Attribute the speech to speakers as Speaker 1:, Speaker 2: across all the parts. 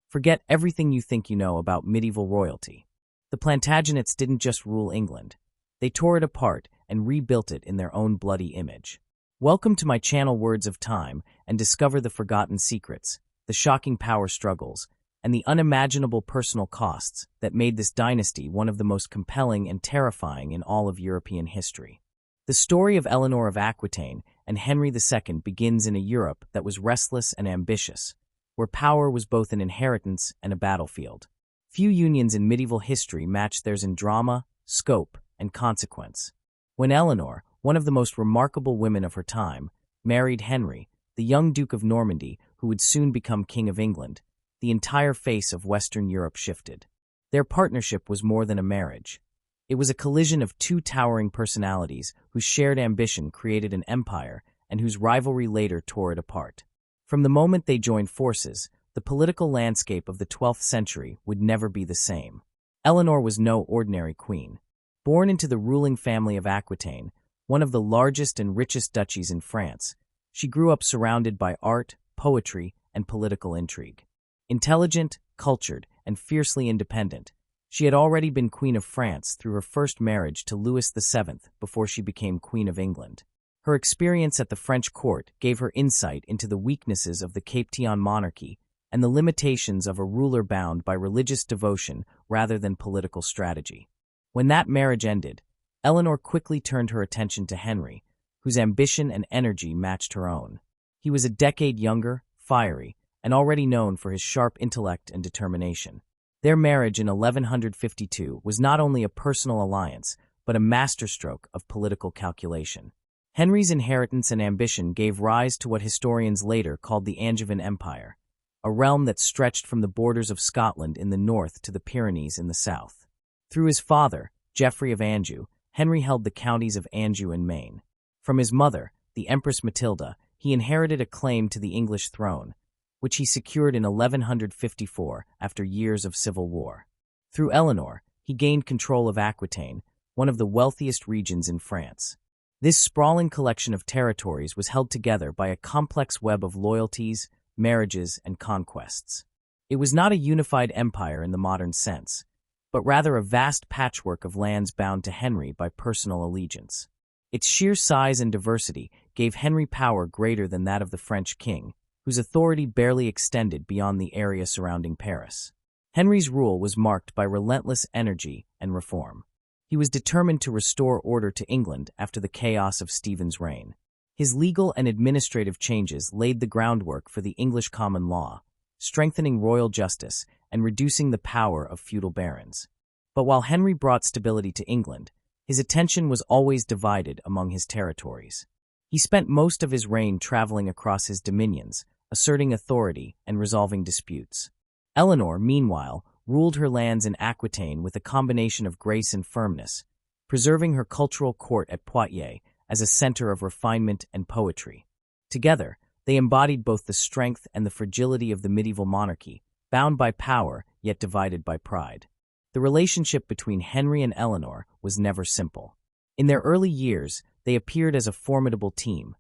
Speaker 1: Forget everything you think you know about medieval royalty. The Plantagenets didn't just rule England. They tore it apart and rebuilt it in their own bloody image. Welcome to my channel Words of Time, and discover the forgotten secrets, the shocking power struggles, and the unimaginable personal costs that made this dynasty one of the most compelling and terrifying in all of European history. The story of Eleanor of Aquitaine and Henry II begins in a Europe that was restless and ambitious, where power was both an inheritance and a battlefield. Few unions in medieval history matched theirs in drama, scope, and consequence. When Eleanor, one of the most remarkable women of her time, married Henry, the young Duke of Normandy who would soon become King of England, the entire face of Western Europe shifted. Their partnership was more than a marriage. It was a collision of two towering personalities whose shared ambition created an empire and whose rivalry later tore it apart. From the moment they joined forces, the political landscape of the 12th century would never be the same. Eleanor was no ordinary queen. Born into the ruling family of Aquitaine, one of the largest and richest duchies in France, she grew up surrounded by art, poetry, and political intrigue. Intelligent, cultured, and fiercely independent, she had already been Queen of France through her first marriage to Louis VII before she became Queen of England. Her experience at the French court gave her insight into the weaknesses of the Capetian monarchy and the limitations of a ruler bound by religious devotion rather than political strategy. When that marriage ended, Eleanor quickly turned her attention to Henry, whose ambition and energy matched her own. He was a decade younger, fiery, and already known for his sharp intellect and determination. Their marriage in 1152 was not only a personal alliance, but a masterstroke of political calculation. Henry's inheritance and ambition gave rise to what historians later called the Angevin Empire, a realm that stretched from the borders of Scotland in the north to the Pyrenees in the south. Through his father, Geoffrey of Anjou, Henry held the counties of Anjou and Maine. From his mother, the Empress Matilda, he inherited a claim to the English throne, which he secured in 1154 after years of civil war. Through Eleanor, he gained control of Aquitaine, one of the wealthiest regions in France. This sprawling collection of territories was held together by a complex web of loyalties, marriages, and conquests. It was not a unified empire in the modern sense, but rather a vast patchwork of lands bound to Henry by personal allegiance. Its sheer size and diversity gave Henry power greater than that of the French king, whose authority barely extended beyond the area surrounding Paris. Henry's rule was marked by relentless energy and reform. He was determined to restore order to England after the chaos of Stephen's reign. His legal and administrative changes laid the groundwork for the English common law, strengthening royal justice and reducing the power of feudal barons. But while Henry brought stability to England, his attention was always divided among his territories. He spent most of his reign traveling across his dominions, asserting authority and resolving disputes. Eleanor, meanwhile, ruled her lands in Aquitaine with a combination of grace and firmness, preserving her cultural court at Poitiers as a center of refinement and poetry. Together, they embodied both the strength and the fragility of the medieval monarchy, bound by power yet divided by pride. The relationship between Henry and Eleanor was never simple. In their early years, they appeared as a formidable team,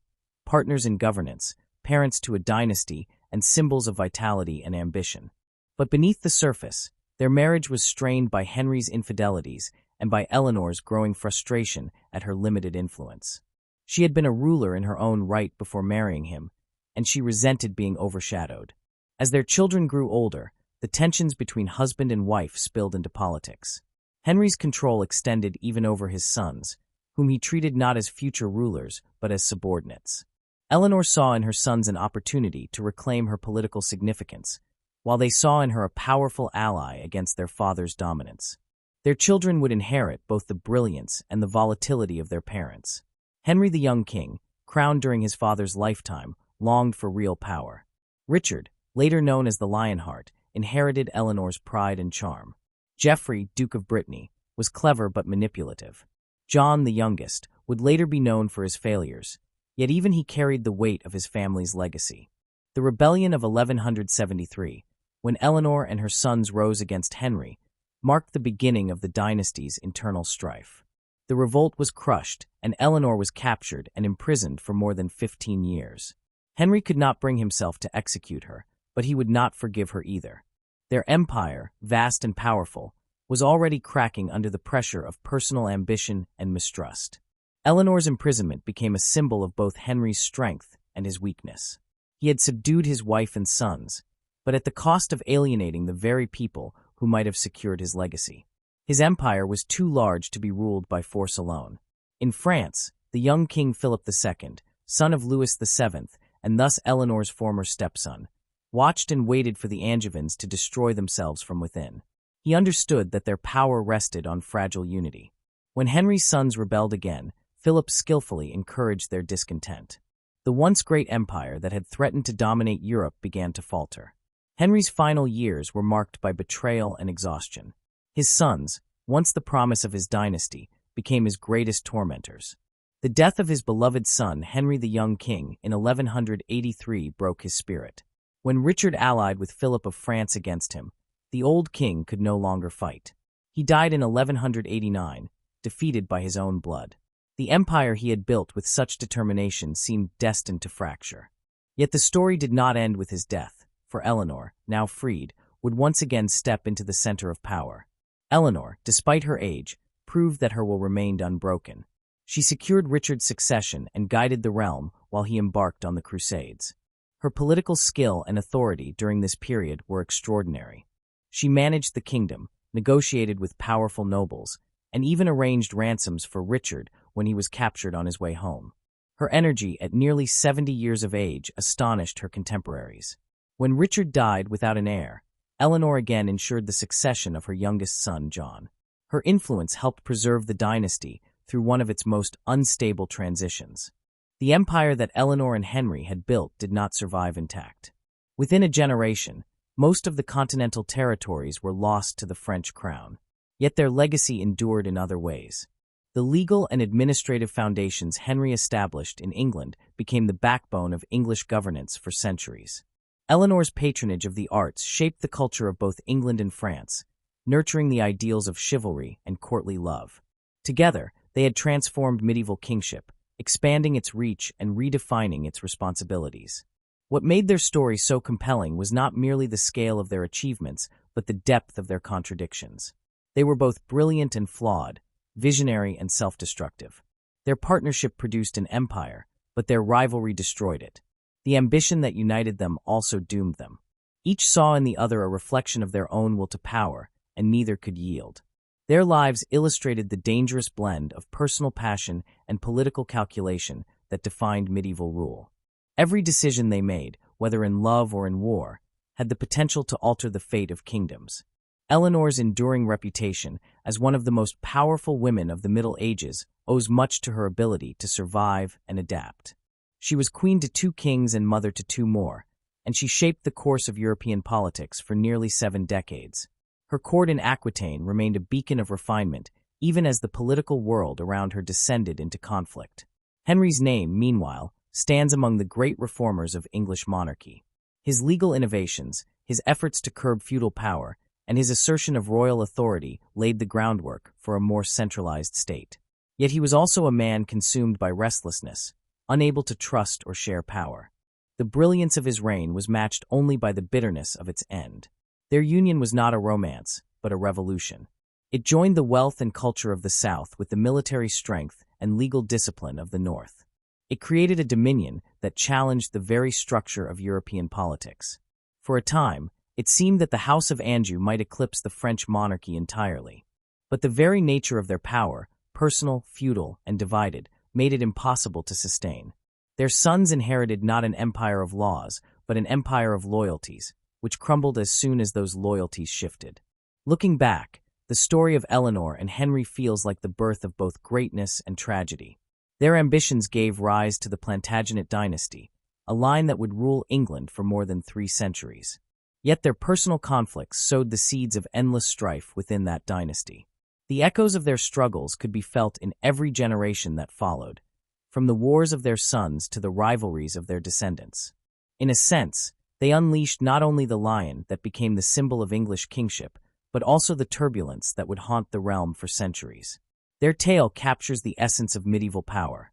Speaker 1: partners in governance, parents to a dynasty, and symbols of vitality and ambition. But beneath the surface, their marriage was strained by Henry's infidelities and by Eleanor's growing frustration at her limited influence. She had been a ruler in her own right before marrying him, and she resented being overshadowed. As their children grew older, the tensions between husband and wife spilled into politics. Henry's control extended even over his sons, whom he treated not as future rulers but as subordinates. Eleanor saw in her sons an opportunity to reclaim her political significance, while they saw in her a powerful ally against their father's dominance. Their children would inherit both the brilliance and the volatility of their parents. Henry the young king, crowned during his father's lifetime, longed for real power. Richard, later known as the Lionheart, inherited Eleanor's pride and charm. Geoffrey, Duke of Brittany, was clever but manipulative. John, the youngest, would later be known for his failures, yet even he carried the weight of his family's legacy. The rebellion of 1173, when Eleanor and her sons rose against Henry, marked the beginning of the dynasty's internal strife. The revolt was crushed, and Eleanor was captured and imprisoned for more than 15 years. Henry could not bring himself to execute her, but he would not forgive her either. Their empire, vast and powerful, was already cracking under the pressure of personal ambition and mistrust. Eleanor's imprisonment became a symbol of both Henry's strength and his weakness. He had subdued his wife and sons, but at the cost of alienating the very people who might have secured his legacy. His empire was too large to be ruled by force alone. In France, the young King Philip II, son of Louis VII, and thus Eleanor's former stepson, watched and waited for the Angevins to destroy themselves from within. He understood that their power rested on fragile unity. When Henry's sons rebelled again, Philip skillfully encouraged their discontent. The once great empire that had threatened to dominate Europe began to falter. Henry's final years were marked by betrayal and exhaustion. His sons, once the promise of his dynasty, became his greatest tormentors. The death of his beloved son, Henry the Young King, in 1183 broke his spirit. When Richard allied with Philip of France against him, the old king could no longer fight. He died in 1189, defeated by his own blood. The empire he had built with such determination seemed destined to fracture. Yet the story did not end with his death, for Eleanor, now freed, would once again step into the center of power. Eleanor, despite her age, proved that her will remained unbroken. She secured Richard's succession and guided the realm while he embarked on the Crusades. Her political skill and authority during this period were extraordinary. She managed the kingdom, negotiated with powerful nobles, and even arranged ransoms for Richard when he was captured on his way home. Her energy at nearly 70 years of age astonished her contemporaries. When Richard died without an heir, Eleanor again ensured the succession of her youngest son, John. Her influence helped preserve the dynasty through one of its most unstable transitions. The empire that Eleanor and Henry had built did not survive intact. Within a generation, most of the continental territories were lost to the French crown. Yet their legacy endured in other ways. The legal and administrative foundations Henry established in England became the backbone of English governance for centuries. Eleanor's patronage of the arts shaped the culture of both England and France, nurturing the ideals of chivalry and courtly love. Together, they had transformed medieval kingship, expanding its reach and redefining its responsibilities. What made their story so compelling was not merely the scale of their achievements, but the depth of their contradictions. They were both brilliant and flawed, visionary and self-destructive. Their partnership produced an empire, but their rivalry destroyed it. The ambition that united them also doomed them. Each saw in the other a reflection of their own will to power, and neither could yield. Their lives illustrated the dangerous blend of personal passion and political calculation that defined medieval rule. Every decision they made, whether in love or in war, had the potential to alter the fate of kingdoms. Eleanor's enduring reputation as one of the most powerful women of the Middle Ages owes much to her ability to survive and adapt. She was queen to 2 kings and mother to 2 more, and she shaped the course of European politics for nearly 7 decades. Her court in Aquitaine remained a beacon of refinement, even as the political world around her descended into conflict. Henry's name, meanwhile, stands among the great reformers of English monarchy. His legal innovations, his efforts to curb feudal power, and his assertion of royal authority laid the groundwork for a more centralized state. Yet he was also a man consumed by restlessness, unable to trust or share power. The brilliance of his reign was matched only by the bitterness of its end. Their union was not a romance, but a revolution. It joined the wealth and culture of the South with the military strength and legal discipline of the North. It created a dominion that challenged the very structure of European politics. For a time, it seemed that the House of Anjou might eclipse the French monarchy entirely. But the very nature of their power, personal, feudal, and divided, made it impossible to sustain. Their sons inherited not an empire of laws, but an empire of loyalties, which crumbled as soon as those loyalties shifted. Looking back, the story of Eleanor and Henry feels like the birth of both greatness and tragedy. Their ambitions gave rise to the Plantagenet dynasty, a line that would rule England for more than 3 centuries. Yet their personal conflicts sowed the seeds of endless strife within that dynasty. The echoes of their struggles could be felt in every generation that followed, from the wars of their sons to the rivalries of their descendants. In a sense, they unleashed not only the lion that became the symbol of English kingship, but also the turbulence that would haunt the realm for centuries. Their tale captures the essence of medieval power,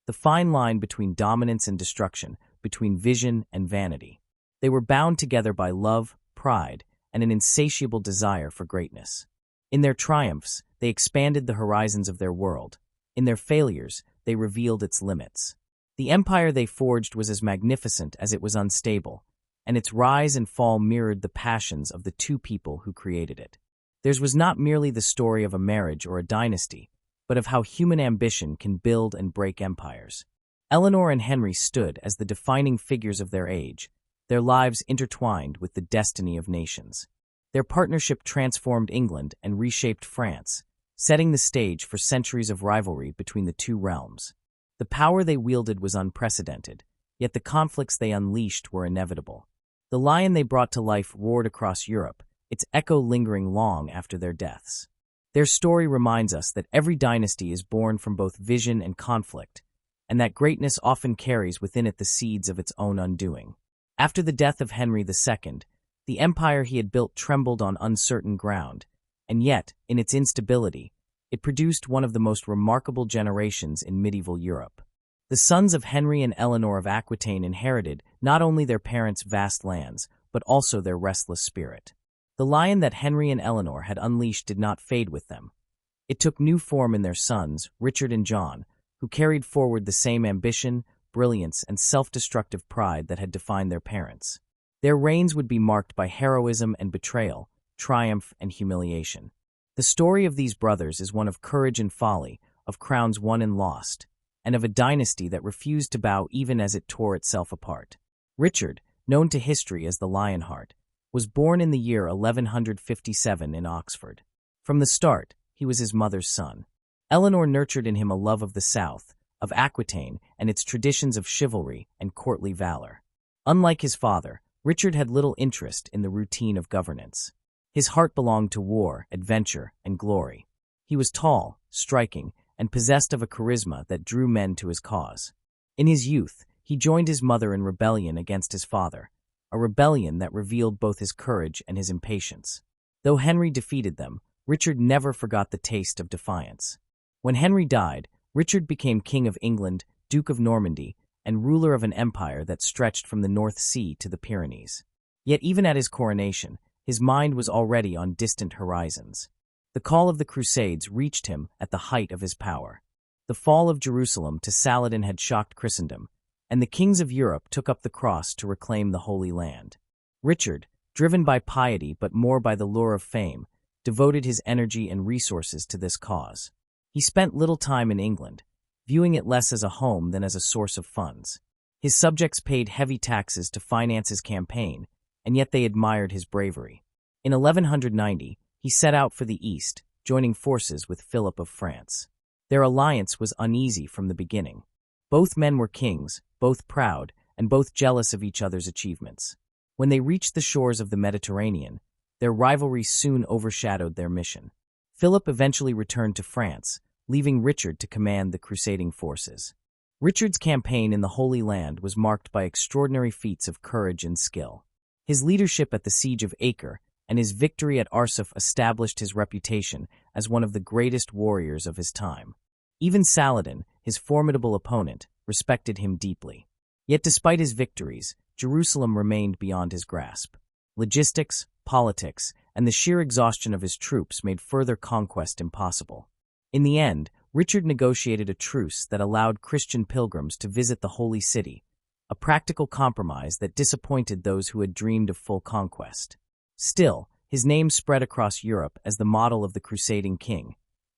Speaker 1: the fine line between dominance and destruction, between vision and vanity. They were bound together by love, pride, and an insatiable desire for greatness. In their triumphs, they expanded the horizons of their world. In their failures, they revealed its limits. The empire they forged was as magnificent as it was unstable, and its rise and fall mirrored the passions of the two people who created it. Theirs was not merely the story of a marriage or a dynasty, but of how human ambition can build and break empires. Eleanor and Henry stood as the defining figures of their age, their lives intertwined with the destiny of nations. Their partnership transformed England and reshaped France, setting the stage for centuries of rivalry between the two realms. The power they wielded was unprecedented, yet the conflicts they unleashed were inevitable. The lion they brought to life roared across Europe, its echo lingering long after their deaths. Their story reminds us that every dynasty is born from both vision and conflict, and that greatness often carries within it the seeds of its own undoing. After the death of Henry II, the empire he had built trembled on uncertain ground, and yet, in its instability, it produced one of the most remarkable generations in medieval Europe. The sons of Henry and Eleanor of Aquitaine inherited not only their parents' vast lands, but also their restless spirit. The lion that Henry and Eleanor had unleashed did not fade with them. It took new form in their sons, Richard and John, who carried forward the same ambition, brilliance, and self-destructive pride that had defined their parents. Their reigns would be marked by heroism and betrayal, triumph and humiliation. The story of these brothers is one of courage and folly, of crowns won and lost, and of a dynasty that refused to bow even as it tore itself apart. Richard, known to history as the Lionheart, was born in the year 1157 in Oxford. From the start, he was his mother's son. Eleanor nurtured in him a love of the South, of Aquitaine and its traditions of chivalry and courtly valor. Unlike his father, Richard had little interest in the routine of governance. His heart belonged to war, adventure, and glory. He was tall, striking, and possessed of a charisma that drew men to his cause. In his youth, he joined his mother in rebellion against his father, a rebellion that revealed both his courage and his impatience. Though Henry defeated them, Richard never forgot the taste of defiance. When Henry died, Richard became King of England, Duke of Normandy, and ruler of an empire that stretched from the North Sea to the Pyrenees. Yet even at his coronation, his mind was already on distant horizons. The call of the Crusades reached him at the height of his power. The fall of Jerusalem to Saladin had shocked Christendom, and the kings of Europe took up the cross to reclaim the Holy Land. Richard, driven by piety but more by the lure of fame, devoted his energy and resources to this cause. He spent little time in England, viewing it less as a home than as a source of funds. His subjects paid heavy taxes to finance his campaign, and yet they admired his bravery. In 1190, he set out for the east, joining forces with Philip of France. Their alliance was uneasy from the beginning. Both men were kings, both proud, and both jealous of each other's achievements. When they reached the shores of the Mediterranean, their rivalry soon overshadowed their mission. Philip eventually returned to France, leaving Richard to command the crusading forces. Richard's campaign in the Holy Land was marked by extraordinary feats of courage and skill. His leadership at the Siege of Acre and his victory at Arsuf established his reputation as one of the greatest warriors of his time. Even Saladin, his formidable opponent, respected him deeply. Yet despite his victories, Jerusalem remained beyond his grasp. Logistics, politics, and the sheer exhaustion of his troops made further conquest impossible. In the end, Richard negotiated a truce that allowed Christian pilgrims to visit the Holy City, a practical compromise that disappointed those who had dreamed of full conquest. Still, his name spread across Europe as the model of the crusading king,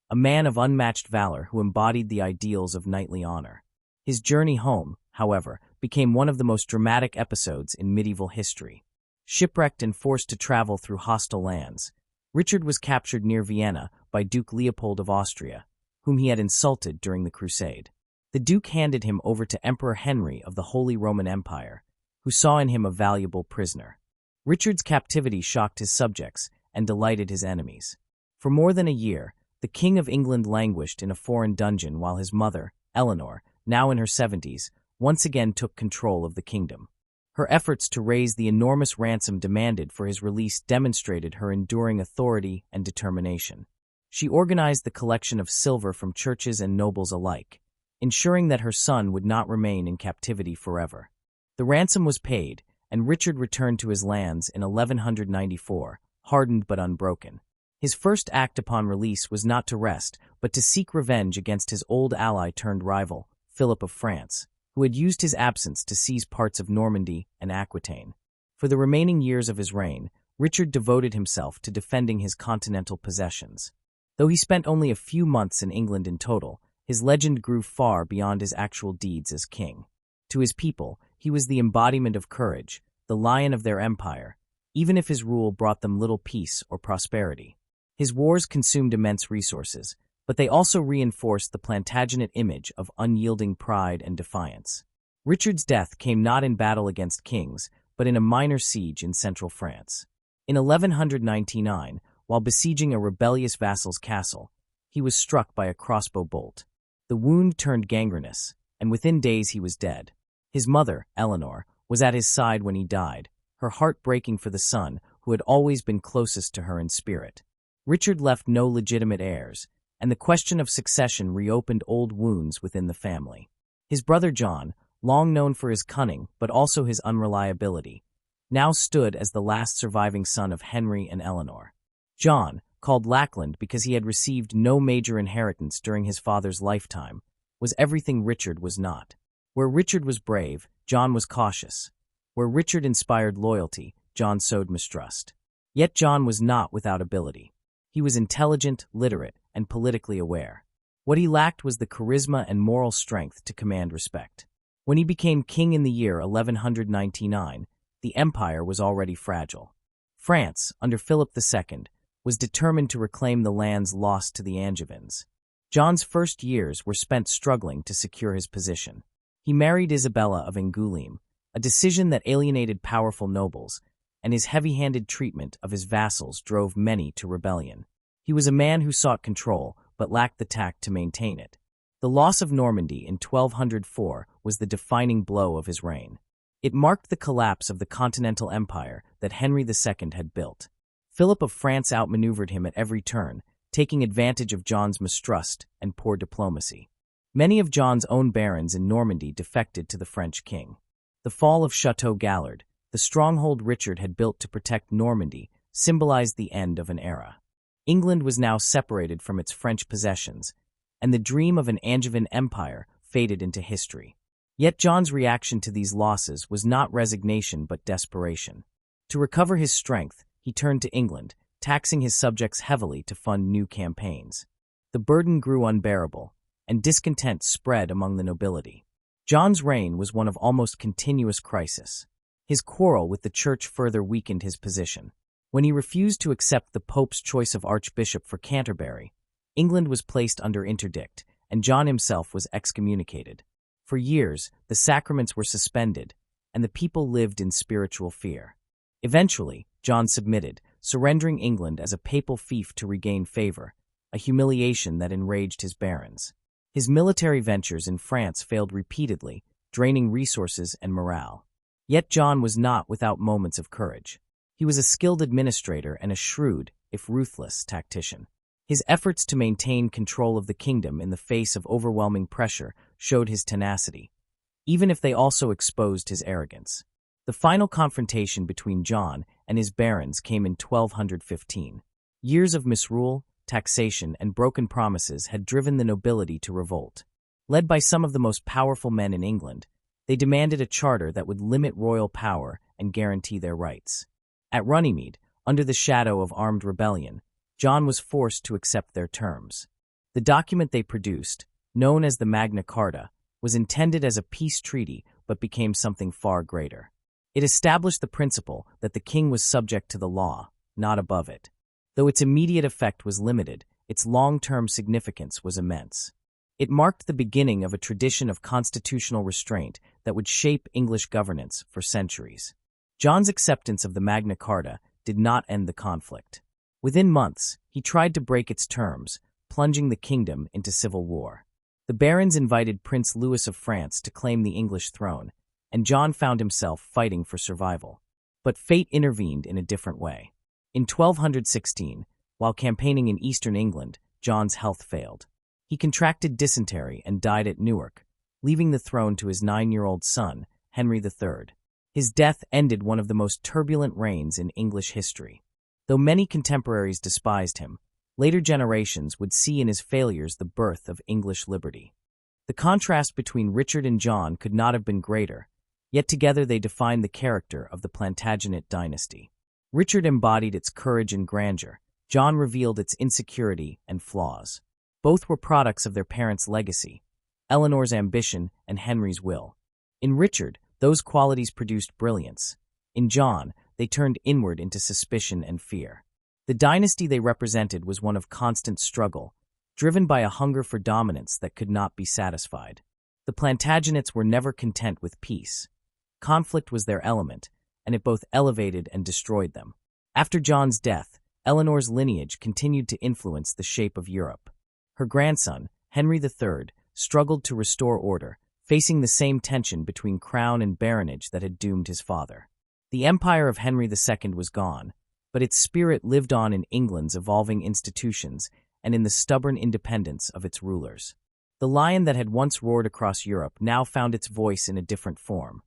Speaker 1: a man of unmatched valor who embodied the ideals of knightly honor. His journey home, however, became one of the most dramatic episodes in medieval history. Shipwrecked and forced to travel through hostile lands, Richard was captured near Vienna by Duke Leopold of Austria, whom he had insulted during the crusade. The Duke handed him over to Emperor Henry of the Holy Roman Empire, who saw in him a valuable prisoner. Richard's captivity shocked his subjects and delighted his enemies. For more than a year, the King of England languished in a foreign dungeon while his mother, Eleanor, now in her 70s, once again took control of the kingdom. Her efforts to raise the enormous ransom demanded for his release demonstrated her enduring authority and determination. She organized the collection of silver from churches and nobles alike, ensuring that her son would not remain in captivity forever. The ransom was paid, and Richard returned to his lands in 1194, hardened but unbroken. His first act upon release was not to rest, but to seek revenge against his old ally turned rival, Philip of France, who had used his absence to seize parts of Normandy and Aquitaine. For the remaining years of his reign, Richard devoted himself to defending his continental possessions. Though he spent only a few months in England in total, his legend grew far beyond his actual deeds as king. To his people, he was the embodiment of courage, the lion of their empire, even if his rule brought them little peace or prosperity. His wars consumed immense resources, but they also reinforced the Plantagenet image of unyielding pride and defiance. Richard's death came not in battle against kings, but in a minor siege in central France. In 1199, while besieging a rebellious vassal's castle, he was struck by a crossbow bolt. The wound turned gangrenous, and within days he was dead. His mother, Eleanor, was at his side when he died, her heart breaking for the son who had always been closest to her in spirit. Richard left no legitimate heirs, and the question of succession reopened old wounds within the family. His brother John, long known for his cunning but also his unreliability, now stood as the last surviving son of Henry and Eleanor. John, called Lackland because he had received no major inheritance during his father's lifetime, was everything Richard was not. Where Richard was brave, John was cautious. Where Richard inspired loyalty, John sowed mistrust. Yet John was not without ability. He was intelligent, literate, and politically aware. What he lacked was the charisma and moral strength to command respect. When he became king in the year 1199, the empire was already fragile. France, under Philip II, was determined to reclaim the lands lost to the Angevins. John's first years were spent struggling to secure his position. He married Isabella of Angoulême, a decision that alienated powerful nobles, and his heavy-handed treatment of his vassals drove many to rebellion. He was a man who sought control, but lacked the tact to maintain it. The loss of Normandy in 1204 was the defining blow of his reign. It marked the collapse of the continental empire that Henry II had built. Philip of France outmaneuvered him at every turn, taking advantage of John's mistrust and poor diplomacy. Many of John's own barons in Normandy defected to the French king. The fall of Château Gallard, the stronghold Richard had built to protect Normandy, symbolized the end of an era. England was now separated from its French possessions, and the dream of an Angevin empire faded into history. Yet John's reaction to these losses was not resignation but desperation. To recover his strength, he turned to England, taxing his subjects heavily to fund new campaigns. The burden grew unbearable, and discontent spread among the nobility. John's reign was one of almost continuous crisis. His quarrel with the church further weakened his position. When he refused to accept the Pope's choice of archbishop for Canterbury, England was placed under interdict, and John himself was excommunicated. For years, the sacraments were suspended, and the people lived in spiritual fear. Eventually, John submitted, surrendering England as a papal fief to regain favor, a humiliation that enraged his barons. His military ventures in France failed repeatedly, draining resources and morale. Yet John was not without moments of courage. He was a skilled administrator and a shrewd, if ruthless, tactician. His efforts to maintain control of the kingdom in the face of overwhelming pressure showed his tenacity, even if they also exposed his arrogance. The final confrontation between John and his barons came in 1215. Years of misrule, taxation, and broken promises had driven the nobility to revolt. Led by some of the most powerful men in England, they demanded a charter that would limit royal power and guarantee their rights. At Runnymede, under the shadow of armed rebellion, John was forced to accept their terms. The document they produced, known as the Magna Carta, was intended as a peace treaty but became something far greater. It established the principle that the king was subject to the law, not above it. Though its immediate effect was limited, its long-term significance was immense. It marked the beginning of a tradition of constitutional restraint that would shape English governance for centuries. John's acceptance of the Magna Carta did not end the conflict. Within months, he tried to break its terms, plunging the kingdom into civil war. The barons invited Prince Louis of France to claim the English throne, and John found himself fighting for survival. But fate intervened in a different way. In 1216, while campaigning in eastern England, John's health failed. He contracted dysentery and died at Newark, leaving the throne to his 9-year-old son, Henry III. His death ended one of the most turbulent reigns in English history. Though many contemporaries despised him, later generations would see in his failures the birth of English liberty. The contrast between Richard and John could not have been greater, yet together they defined the character of the Plantagenet dynasty. Richard embodied its courage and grandeur. John revealed its insecurity and flaws. Both were products of their parents' legacy, Eleanor's ambition and Henry's will. In Richard, those qualities produced brilliance. In John, they turned inward into suspicion and fear. The dynasty they represented was one of constant struggle, driven by a hunger for dominance that could not be satisfied. The Plantagenets were never content with peace. Conflict was their element, and it both elevated and destroyed them. After John's death, Eleanor's lineage continued to influence the shape of Europe. Her grandson, Henry III, struggled to restore order, facing the same tension between crown and baronage that had doomed his father. The empire of Henry II was gone, but its spirit lived on in England's evolving institutions and in the stubborn independence of its rulers. The lion that had once roared across Europe now found its voice in a different form,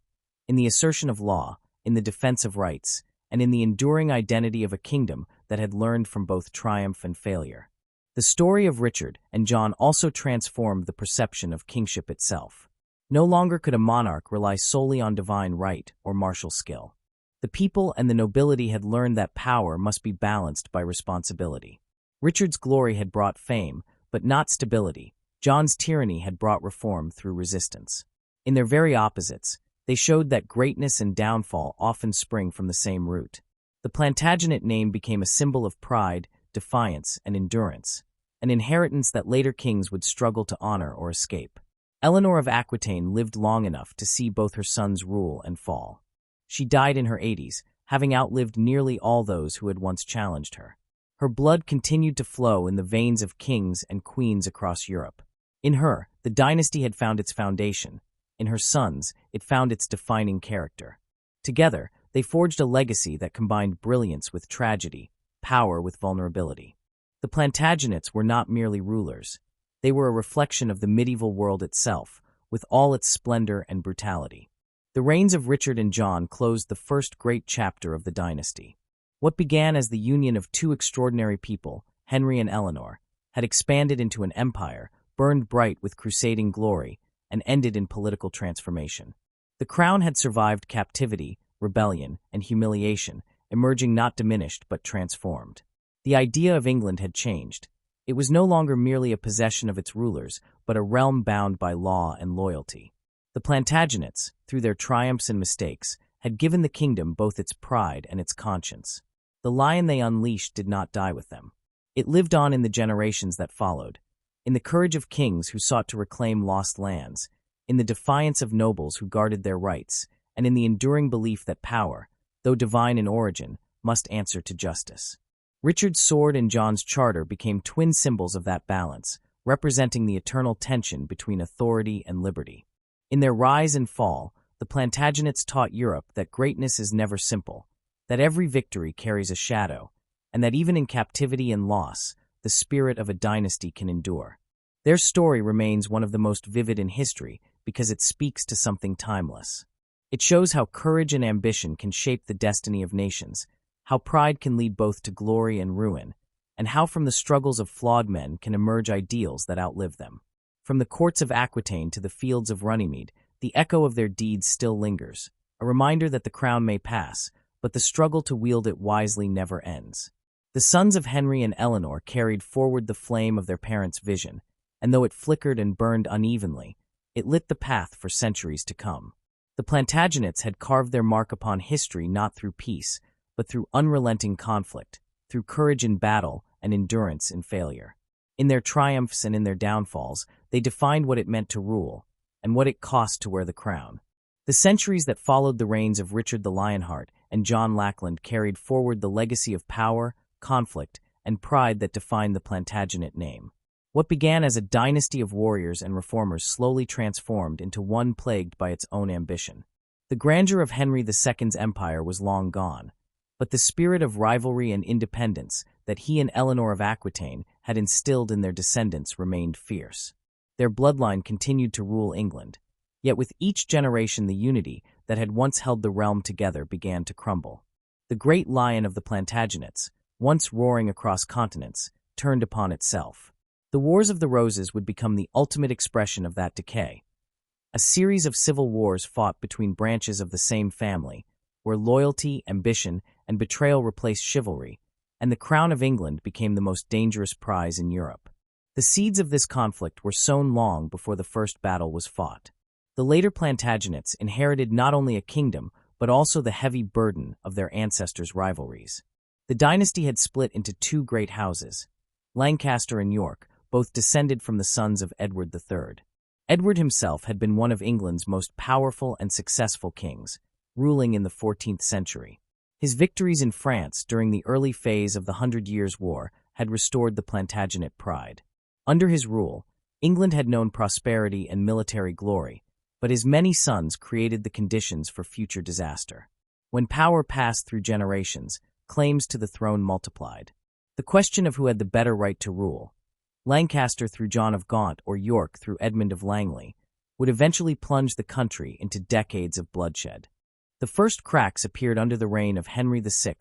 Speaker 1: in the assertion of law, in the defense of rights, and in the enduring identity of a kingdom that had learned from both triumph and failure. The story of Richard and John also transformed the perception of kingship itself. No longer could a monarch rely solely on divine right or martial skill. The people and the nobility had learned that power must be balanced by responsibility. Richard's glory had brought fame, but not stability. John's tyranny had brought reform through resistance. In their very opposites, they showed that greatness and downfall often spring from the same root. The Plantagenet name became a symbol of pride, defiance, and endurance, an inheritance that later kings would struggle to honor or escape. Eleanor of Aquitaine lived long enough to see both her sons rule and fall. She died in her 80s, having outlived nearly all those who had once challenged her. Her blood continued to flow in the veins of kings and queens across Europe. In her, the dynasty had found its foundation. In her sons, it found its defining character. Together, they forged a legacy that combined brilliance with tragedy, power with vulnerability. The Plantagenets were not merely rulers. They were a reflection of the medieval world itself, with all its splendor and brutality. The reigns of Richard and John closed the first great chapter of the dynasty. What began as the union of two extraordinary people, Henry and Eleanor, had expanded into an empire, burned bright with crusading glory, and ended in political transformation. The crown had survived captivity, rebellion, and humiliation, emerging not diminished but transformed. The idea of England had changed. It was no longer merely a possession of its rulers, but a realm bound by law and loyalty. The Plantagenets, through their triumphs and mistakes, had given the kingdom both its pride and its conscience. The lion they unleashed did not die with them. It lived on in the generations that followed, in the courage of kings who sought to reclaim lost lands, in the defiance of nobles who guarded their rights, and in the enduring belief that power, though divine in origin, must answer to justice. Richard's sword and John's charter became twin symbols of that balance, representing the eternal tension between authority and liberty. In their rise and fall, the Plantagenets taught Europe that greatness is never simple, that every victory carries a shadow, and that even in captivity and loss, the spirit of a dynasty can endure. Their story remains one of the most vivid in history because it speaks to something timeless. It shows how courage and ambition can shape the destiny of nations, how pride can lead both to glory and ruin, and how from the struggles of flawed men can emerge ideals that outlive them. From the courts of Aquitaine to the fields of Runnymede, the echo of their deeds still lingers, a reminder that the crown may pass, but the struggle to wield it wisely never ends. The sons of Henry and Eleanor carried forward the flame of their parents' vision, and though it flickered and burned unevenly, it lit the path for centuries to come. The Plantagenets had carved their mark upon history not through peace, but through unrelenting conflict, through courage in battle and endurance in failure. In their triumphs and in their downfalls, they defined what it meant to rule, and what it cost to wear the crown. The centuries that followed the reigns of Richard the Lionheart and John Lackland carried forward the legacy of power, conflict, and pride that defined the Plantagenet name. What began as a dynasty of warriors and reformers slowly transformed into one plagued by its own ambition. The grandeur of Henry II's empire was long gone, but the spirit of rivalry and independence that he and Eleanor of Aquitaine had instilled in their descendants remained fierce. Their bloodline continued to rule England, yet with each generation the unity that had once held the realm together began to crumble. The great lion of the Plantagenets, once roaring across continents, turned upon itself. The Wars of the Roses would become the ultimate expression of that decay. A series of civil wars fought between branches of the same family, where loyalty, ambition, and betrayal replaced chivalry, and the crown of England became the most dangerous prize in Europe. The seeds of this conflict were sown long before the first battle was fought. The later Plantagenets inherited not only a kingdom, but also the heavy burden of their ancestors' rivalries. The dynasty had split into two great houses, Lancaster and York, both descended from the sons of Edward III. Edward himself had been one of England's most powerful and successful kings, ruling in the 14th century. His victories in France during the early phase of the Hundred Years' War had restored the Plantagenet pride. Under his rule, England had known prosperity and military glory, but his many sons created the conditions for future disaster. When power passed through generations, claims to the throne multiplied. The question of who had the better right to rule, Lancaster through John of Gaunt or York through Edmund of Langley, would eventually plunge the country into decades of bloodshed. The first cracks appeared under the reign of Henry VI,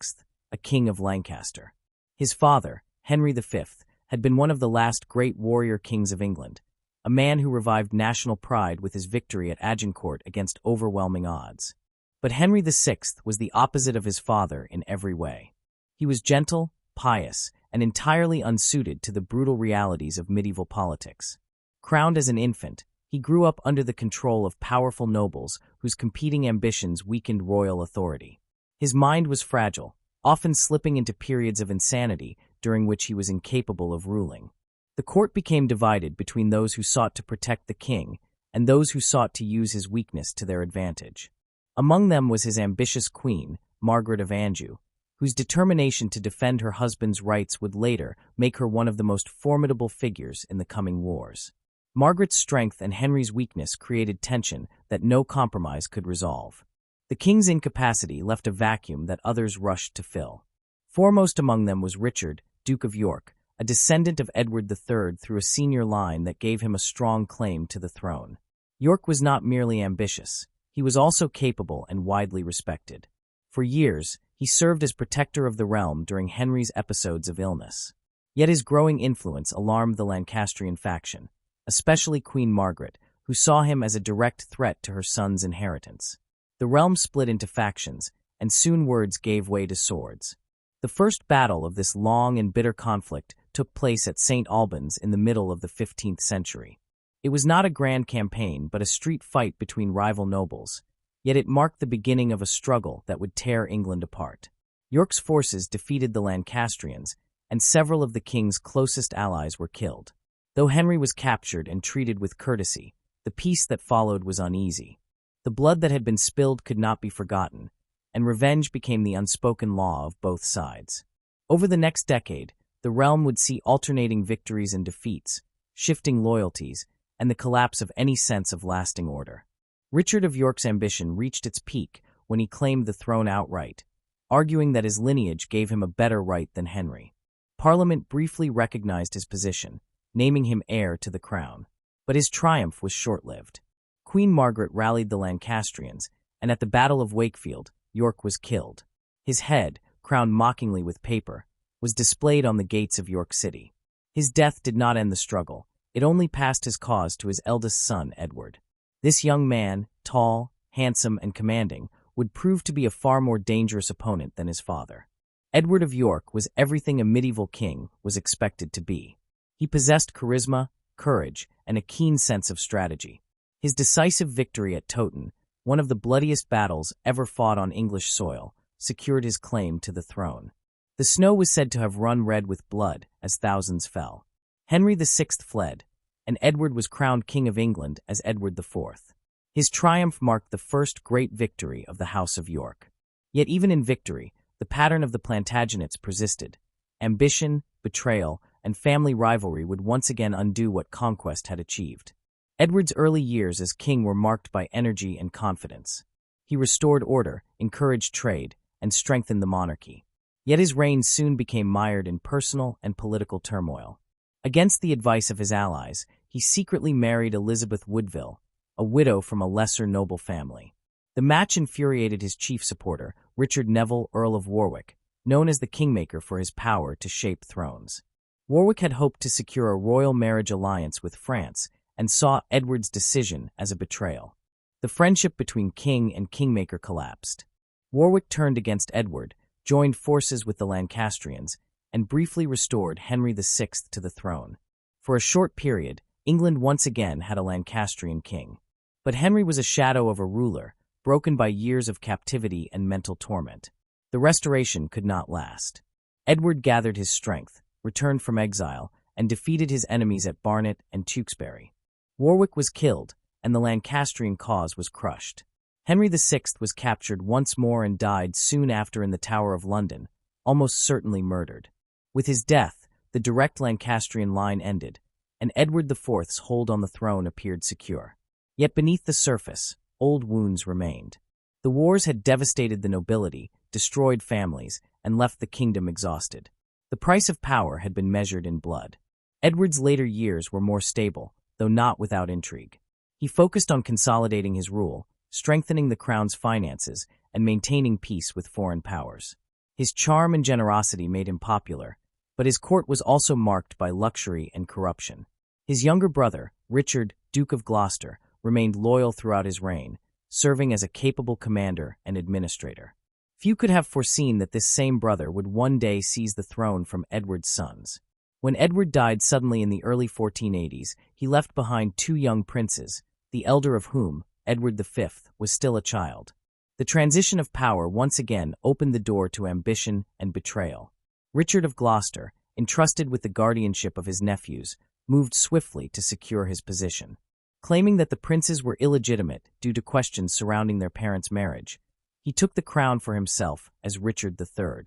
Speaker 1: a king of Lancaster. His father, Henry V, had been one of the last great warrior kings of England, a man who revived national pride with his victory at Agincourt against overwhelming odds. But Henry VI was the opposite of his father in every way. He was gentle, pious, and entirely unsuited to the brutal realities of medieval politics. Crowned as an infant, he grew up under the control of powerful nobles whose competing ambitions weakened royal authority. His mind was fragile, often slipping into periods of insanity during which he was incapable of ruling. The court became divided between those who sought to protect the king and those who sought to use his weakness to their advantage. Among them was his ambitious queen, Margaret of Anjou, whose determination to defend her husband's rights would later make her one of the most formidable figures in the coming wars. Margaret's strength and Henry's weakness created tension that no compromise could resolve. The king's incapacity left a vacuum that others rushed to fill. Foremost among them was Richard, Duke of York, a descendant of Edward III through a senior line that gave him a strong claim to the throne. York was not merely ambitious. He was also capable and widely respected. For years, he served as protector of the realm during Henry's episodes of illness. Yet his growing influence alarmed the Lancastrian faction, especially Queen Margaret, who saw him as a direct threat to her son's inheritance. The realm split into factions, and soon words gave way to swords. The first battle of this long and bitter conflict took place at St. Albans in the middle of the 15th century. It was not a grand campaign, but a street fight between rival nobles, yet it marked the beginning of a struggle that would tear England apart. York's forces defeated the Lancastrians, and several of the king's closest allies were killed. Though Henry was captured and treated with courtesy, the peace that followed was uneasy. The blood that had been spilled could not be forgotten, and revenge became the unspoken law of both sides. Over the next decade, the realm would see alternating victories and defeats, shifting loyalties, and the collapse of any sense of lasting order. Richard of York's ambition reached its peak when he claimed the throne outright, arguing that his lineage gave him a better right than Henry. Parliament briefly recognized his position, naming him heir to the crown. But his triumph was short-lived. Queen Margaret rallied the Lancastrians, and at the Battle of Wakefield, York was killed. His head, crowned mockingly with paper, was displayed on the gates of York City. His death did not end the struggle. It only passed his cause to his eldest son, Edward. This young man, tall, handsome, and commanding, would prove to be a far more dangerous opponent than his father. Edward of York was everything a medieval king was expected to be. He possessed charisma, courage, and a keen sense of strategy. His decisive victory at Towton, one of the bloodiest battles ever fought on English soil, secured his claim to the throne. The snow was said to have run red with blood as thousands fell. Henry VI fled, and Edward was crowned King of England as Edward IV. His triumph marked the first great victory of the House of York. Yet even in victory, the pattern of the Plantagenets persisted. Ambition, betrayal, and family rivalry would once again undo what conquest had achieved. Edward's early years as king were marked by energy and confidence. He restored order, encouraged trade, and strengthened the monarchy. Yet his reign soon became mired in personal and political turmoil. Against the advice of his allies, he secretly married Elizabeth Woodville, a widow from a lesser noble family. The match infuriated his chief supporter, Richard Neville, Earl of Warwick, known as the Kingmaker for his power to shape thrones. Warwick had hoped to secure a royal marriage alliance with France and saw Edward's decision as a betrayal. The friendship between king and kingmaker collapsed. Warwick turned against Edward, joined forces with the Lancastrians, and briefly restored Henry VI to the throne. For a short period, England once again had a Lancastrian king. But Henry was a shadow of a ruler, broken by years of captivity and mental torment. The restoration could not last. Edward gathered his strength, returned from exile, and defeated his enemies at Barnet and Tewkesbury. Warwick was killed, and the Lancastrian cause was crushed. Henry VI was captured once more and died soon after in the Tower of London, almost certainly murdered. With his death, the direct Lancastrian line ended, and Edward IV's hold on the throne appeared secure. Yet beneath the surface, old wounds remained. The wars had devastated the nobility, destroyed families, and left the kingdom exhausted. The price of power had been measured in blood. Edward's later years were more stable, though not without intrigue. He focused on consolidating his rule, strengthening the crown's finances, and maintaining peace with foreign powers. His charm and generosity made him popular, but his court was also marked by luxury and corruption. His younger brother, Richard, Duke of Gloucester, remained loyal throughout his reign, serving as a capable commander and administrator. Few could have foreseen that this same brother would one day seize the throne from Edward's sons. When Edward died suddenly in the early 1480s, he left behind two young princes, the elder of whom, Edward V, was still a child. The transition of power once again opened the door to ambition and betrayal. Richard of Gloucester, entrusted with the guardianship of his nephews, moved swiftly to secure his position. Claiming that the princes were illegitimate due to questions surrounding their parents' marriage, he took the crown for himself as Richard III.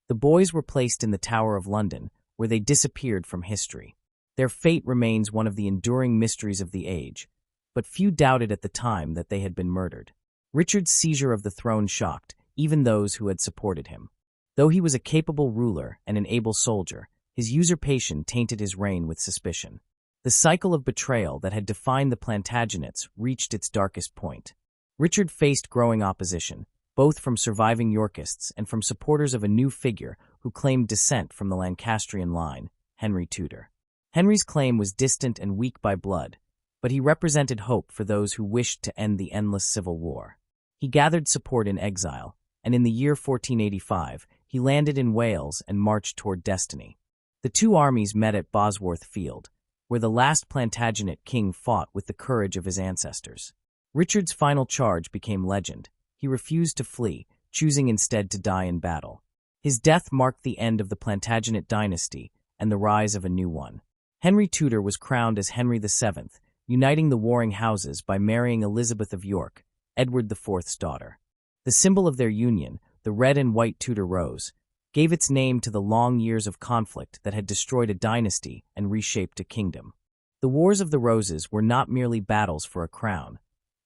Speaker 1: The boys were placed in the Tower of London, where they disappeared from history. Their fate remains one of the enduring mysteries of the age, but few doubted at the time that they had been murdered. Richard's seizure of the throne shocked even those who had supported him. Though he was a capable ruler and an able soldier, his usurpation tainted his reign with suspicion. The cycle of betrayal that had defined the Plantagenets reached its darkest point. Richard faced growing opposition, both from surviving Yorkists and from supporters of a new figure who claimed descent from the Lancastrian line, Henry Tudor. Henry's claim was distant and weak by blood, but he represented hope for those who wished to end the endless civil war. He gathered support in exile, and in the year 1485, he landed in Wales and marched toward destiny. The two armies met at Bosworth Field, where the last Plantagenet king fought with the courage of his ancestors. Richard's final charge became legend. He refused to flee, choosing instead to die in battle. His death marked the end of the Plantagenet dynasty and the rise of a new one. Henry Tudor was crowned as Henry VII, uniting the warring houses by marrying Elizabeth of York, Edward IV's daughter. The symbol of their union, the red and white Tudor rose, gave its name to the long years of conflict that had destroyed a dynasty and reshaped a kingdom. The Wars of the Roses were not merely battles for a crown.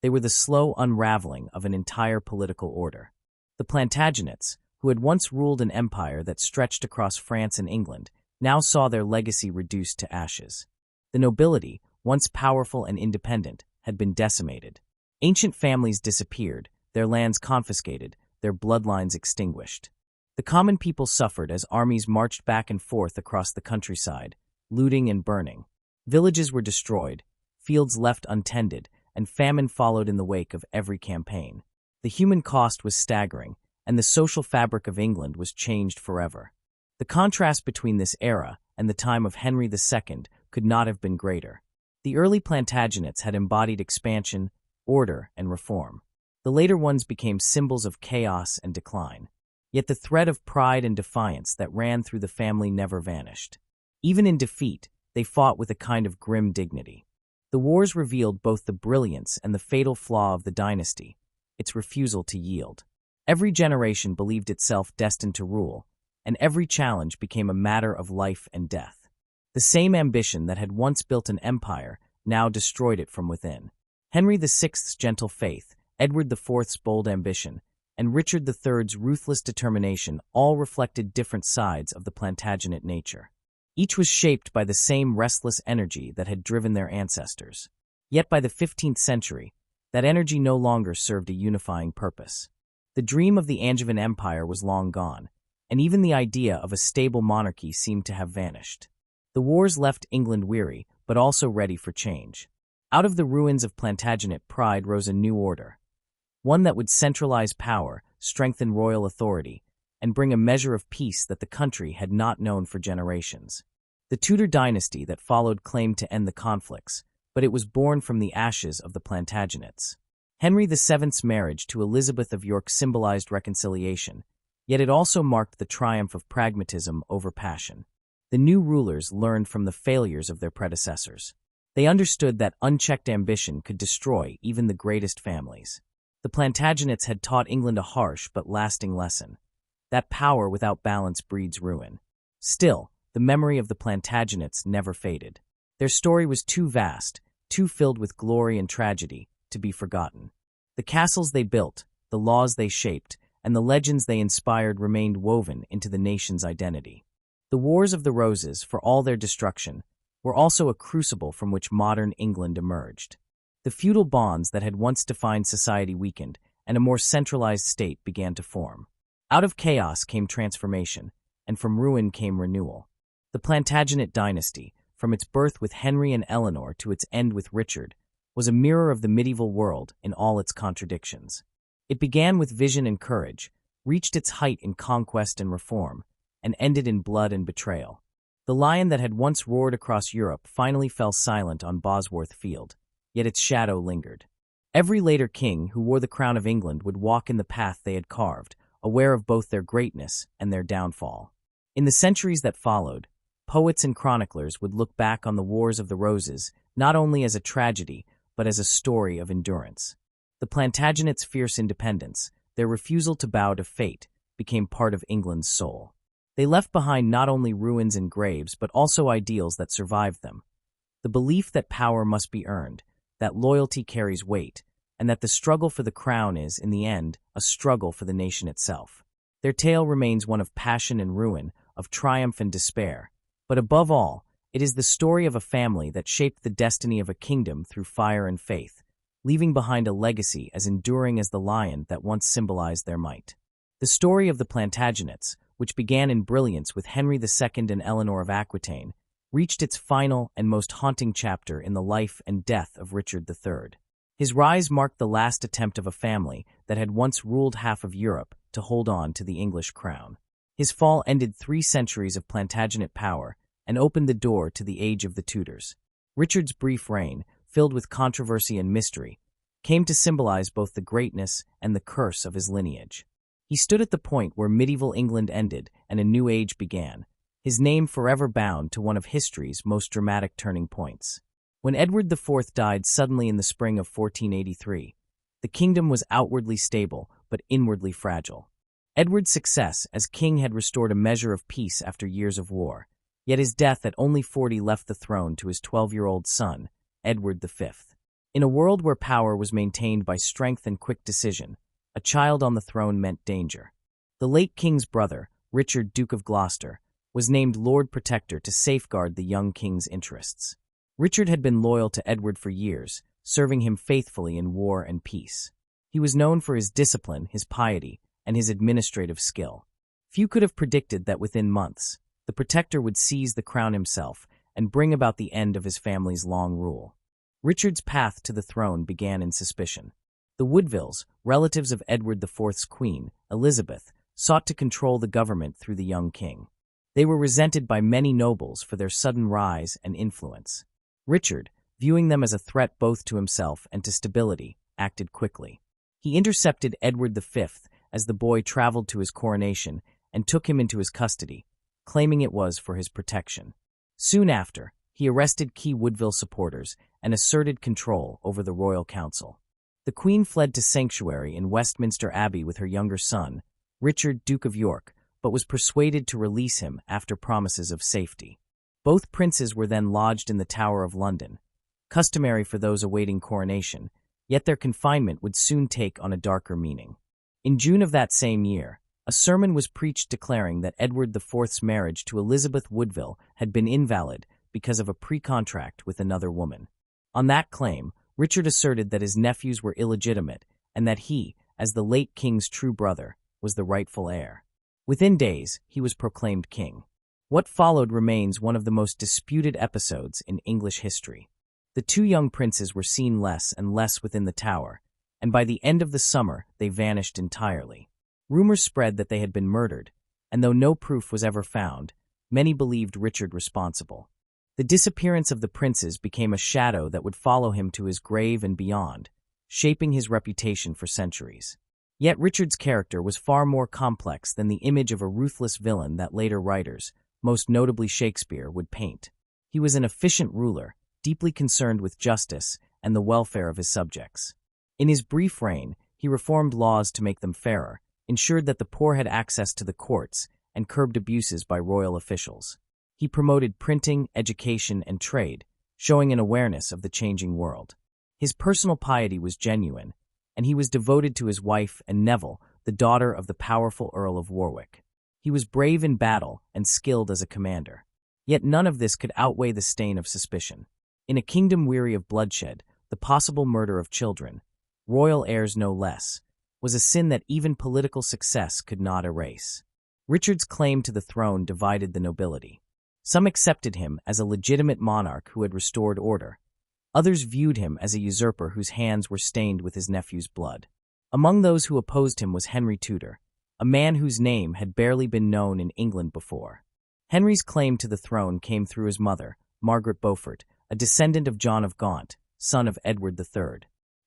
Speaker 1: They were the slow unraveling of an entire political order. The Plantagenets, who had once ruled an empire that stretched across France and England, now saw their legacy reduced to ashes. The nobility, once powerful and independent, had been decimated. Ancient families disappeared, their lands confiscated, their bloodlines extinguished. The common people suffered as armies marched back and forth across the countryside, looting and burning. Villages were destroyed, fields left untended, and famine followed in the wake of every campaign. The human cost was staggering, and the social fabric of England was changed forever. The contrast between this era and the time of Henry II could not have been greater. The early Plantagenets had embodied expansion, order, and reform. The later ones became symbols of chaos and decline. Yet the thread of pride and defiance that ran through the family never vanished. Even in defeat, they fought with a kind of grim dignity. The wars revealed both the brilliance and the fatal flaw of the dynasty, its refusal to yield. Every generation believed itself destined to rule, and every challenge became a matter of life and death. The same ambition that had once built an empire now destroyed it from within. Henry VI's gentle faith, Edward IV's bold ambition, and Richard III's ruthless determination all reflected different sides of the Plantagenet nature. Each was shaped by the same restless energy that had driven their ancestors. Yet by the 15th century, that energy no longer served a unifying purpose. The dream of the Angevin Empire was long gone, and even the idea of a stable monarchy seemed to have vanished. The wars left England weary, but also ready for change. Out of the ruins of Plantagenet pride rose a new order, one that would centralize power, strengthen royal authority, and bring a measure of peace that the country had not known for generations. The Tudor dynasty that followed claimed to end the conflicts, but it was born from the ashes of the Plantagenets. Henry VII's marriage to Elizabeth of York symbolized reconciliation, yet it also marked the triumph of pragmatism over passion. The new rulers learned from the failures of their predecessors. They understood that unchecked ambition could destroy even the greatest families. The Plantagenets had taught England a harsh but lasting lesson, that power without balance breeds ruin. Still, the memory of the Plantagenets never faded. Their story was too vast, too filled with glory and tragedy, to be forgotten. The castles they built, the laws they shaped, and the legends they inspired remained woven into the nation's identity. The Wars of the Roses, for all their destruction, were also a crucible from which modern England emerged. The feudal bonds that had once defined society weakened, and a more centralized state began to form. Out of chaos came transformation, and from ruin came renewal. The Plantagenet dynasty, from its birth with Henry and Eleanor to its end with Richard, was a mirror of the medieval world in all its contradictions. It began with vision and courage, reached its height in conquest and reform, and ended in blood and betrayal. The lion that had once roared across Europe finally fell silent on Bosworth Field, yet its shadow lingered. Every later king who wore the crown of England would walk in the path they had carved, aware of both their greatness and their downfall. In the centuries that followed, poets and chroniclers would look back on the Wars of the Roses not only as a tragedy, but as a story of endurance. The Plantagenets' fierce independence, their refusal to bow to fate, became part of England's soul. They left behind not only ruins and graves, but also ideals that survived them. The belief that power must be earned, that loyalty carries weight, and that the struggle for the crown is, in the end, a struggle for the nation itself. Their tale remains one of passion and ruin, of triumph and despair, but above all, it is the story of a family that shaped the destiny of a kingdom through fire and faith, leaving behind a legacy as enduring as the lion that once symbolized their might. The story of the Plantagenets, which began in brilliance with Henry II and Eleanor of Aquitaine, reached its final and most haunting chapter in the life and death of Richard III. His rise marked the last attempt of a family that had once ruled half of Europe to hold on to the English crown. His fall ended 3 centuries of Plantagenet power and opened the door to the age of the Tudors. Richard's brief reign, filled with controversy and mystery, came to symbolize both the greatness and the curse of his lineage. He stood at the point where medieval England ended and a new age began, his name forever bound to one of history's most dramatic turning points. When Edward IV died suddenly in the spring of 1483, the kingdom was outwardly stable but inwardly fragile. Edward's success as king had restored a measure of peace after years of war, yet his death at only 40 left the throne to his 12-year-old son, Edward V. In a world where power was maintained by strength and quick decision, a child on the throne meant danger. The late king's brother, Richard, Duke of Gloucester, was named Lord Protector to safeguard the young king's interests. Richard had been loyal to Edward for years, serving him faithfully in war and peace. He was known for his discipline, his piety, and his administrative skill. Few could have predicted that within months, the Protector would seize the crown himself and bring about the end of his family's long rule. Richard's path to the throne began in suspicion. The Woodvilles, relatives of Edward IV's queen, Elizabeth, sought to control the government through the young king. They were resented by many nobles for their sudden rise and influence. Richard, viewing them as a threat both to himself and to stability, acted quickly. He intercepted Edward V as the boy traveled to his coronation and took him into his custody, claiming it was for his protection. Soon after, he arrested key Woodville supporters and asserted control over the royal council. The queen fled to sanctuary in Westminster Abbey with her younger son, Richard, Duke of York, but was persuaded to release him after promises of safety. Both princes were then lodged in the Tower of London, customary for those awaiting coronation, yet their confinement would soon take on a darker meaning. In June of that same year, a sermon was preached declaring that Edward IV's marriage to Elizabeth Woodville had been invalid because of a pre-contract with another woman. On that claim, Richard asserted that his nephews were illegitimate and that he, as the late king's true brother, was the rightful heir. Within days, he was proclaimed king. What followed remains one of the most disputed episodes in English history. The two young princes were seen less and less within the tower, and by the end of the summer they vanished entirely. Rumors spread that they had been murdered, and though no proof was ever found, many believed Richard responsible. The disappearance of the princes became a shadow that would follow him to his grave and beyond, shaping his reputation for centuries. Yet Richard's character was far more complex than the image of a ruthless villain that later writers, most notably Shakespeare, would paint. He was an efficient ruler, deeply concerned with justice and the welfare of his subjects. In his brief reign, he reformed laws to make them fairer, ensured that the poor had access to the courts, and curbed abuses by royal officials. He promoted printing, education, and trade, showing an awareness of the changing world. His personal piety was genuine, and he was devoted to his wife and Neville, the daughter of the powerful Earl of Warwick. He was brave in battle and skilled as a commander. Yet none of this could outweigh the stain of suspicion. In a kingdom weary of bloodshed, the possible murder of children, royal heirs no less, was a sin that even political success could not erase. Richard's claim to the throne divided the nobility. Some accepted him as a legitimate monarch who had restored order. Others viewed him as a usurper whose hands were stained with his nephew's blood. Among those who opposed him was Henry Tudor, a man whose name had barely been known in England before. Henry's claim to the throne came through his mother, Margaret Beaufort, a descendant of John of Gaunt, son of Edward III.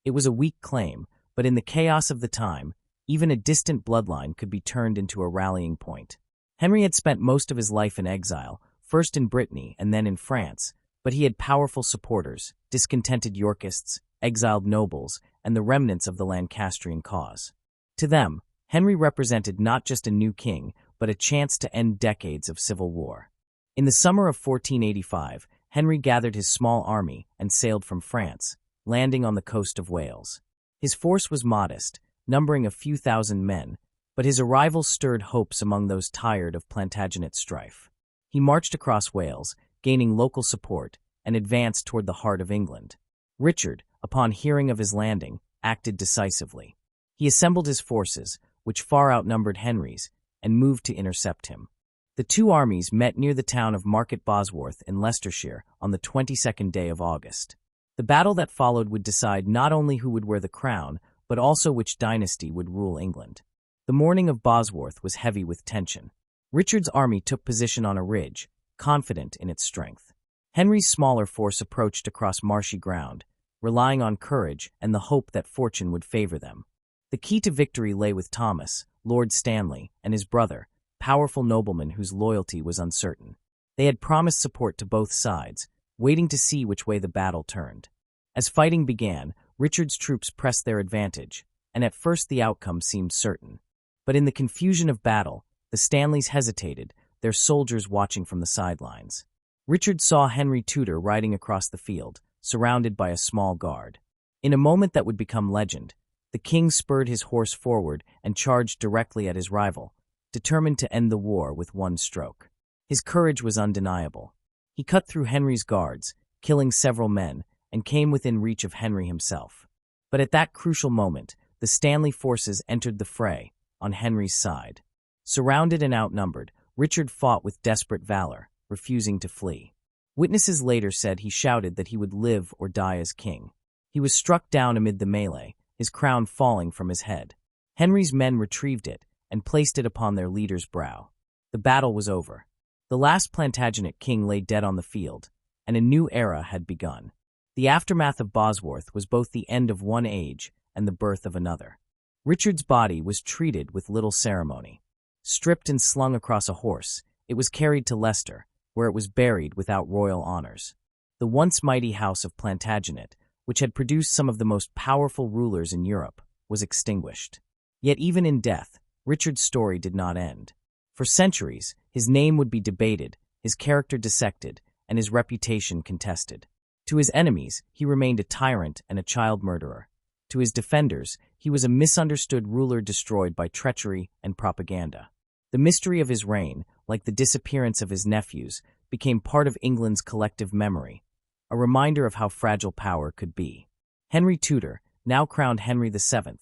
Speaker 1: It was a weak claim, but in the chaos of the time, even a distant bloodline could be turned into a rallying point. Henry had spent most of his life in exile, first in Brittany and then in France, but he had powerful supporters, discontented Yorkists, exiled nobles, and the remnants of the Lancastrian cause. To them, Henry represented not just a new king, but a chance to end decades of civil war. In the summer of 1485, Henry gathered his small army and sailed from France, landing on the coast of Wales. His force was modest, numbering a few thousand men, but his arrival stirred hopes among those tired of Plantagenet strife. He marched across Wales, gaining local support, and advanced toward the heart of England. Richard, upon hearing of his landing, acted decisively. He assembled his forces, which far outnumbered Henry's, and moved to intercept him. The two armies met near the town of Market Bosworth in Leicestershire on the 22nd day of August. The battle that followed would decide not only who would wear the crown, but also which dynasty would rule England. The morning of Bosworth was heavy with tension. Richard's army took position on a ridge, confident in its strength. Henry's smaller force approached across marshy ground, relying on courage and the hope that fortune would favor them. The key to victory lay with Thomas, Lord Stanley, and his brother, powerful noblemen whose loyalty was uncertain. They had promised support to both sides, waiting to see which way the battle turned. As fighting began, Richard's troops pressed their advantage, and at first the outcome seemed certain. But in the confusion of battle, the Stanleys hesitated, their soldiers watching from the sidelines. Richard saw Henry Tudor riding across the field, surrounded by a small guard. In a moment that would become legend, the king spurred his horse forward and charged directly at his rival, determined to end the war with one stroke. His courage was undeniable. He cut through Henry's guards, killing several men, and came within reach of Henry himself. But at that crucial moment, the Stanley forces entered the fray, on Henry's side. Surrounded and outnumbered, Richard fought with desperate valor, refusing to flee. Witnesses later said he shouted that he would live or die as king. He was struck down amid the melee, his crown falling from his head. Henry's men retrieved it and placed it upon their leader's brow. The battle was over. The last Plantagenet king lay dead on the field, and a new era had begun. The aftermath of Bosworth was both the end of one age and the birth of another. Richard's body was treated with little ceremony. Stripped and slung across a horse, it was carried to Leicester, where it was buried without royal honors. The once mighty house of Plantagenet, which had produced some of the most powerful rulers in Europe, was extinguished. Yet even in death, Richard's story did not end. For centuries, his name would be debated, his character dissected, and his reputation contested. To his enemies, he remained a tyrant and a child murderer. To his defenders, he was a misunderstood ruler destroyed by treachery and propaganda. The mystery of his reign, like the disappearance of his nephews, became part of England's collective memory, a reminder of how fragile power could be. Henry Tudor, now crowned Henry VII,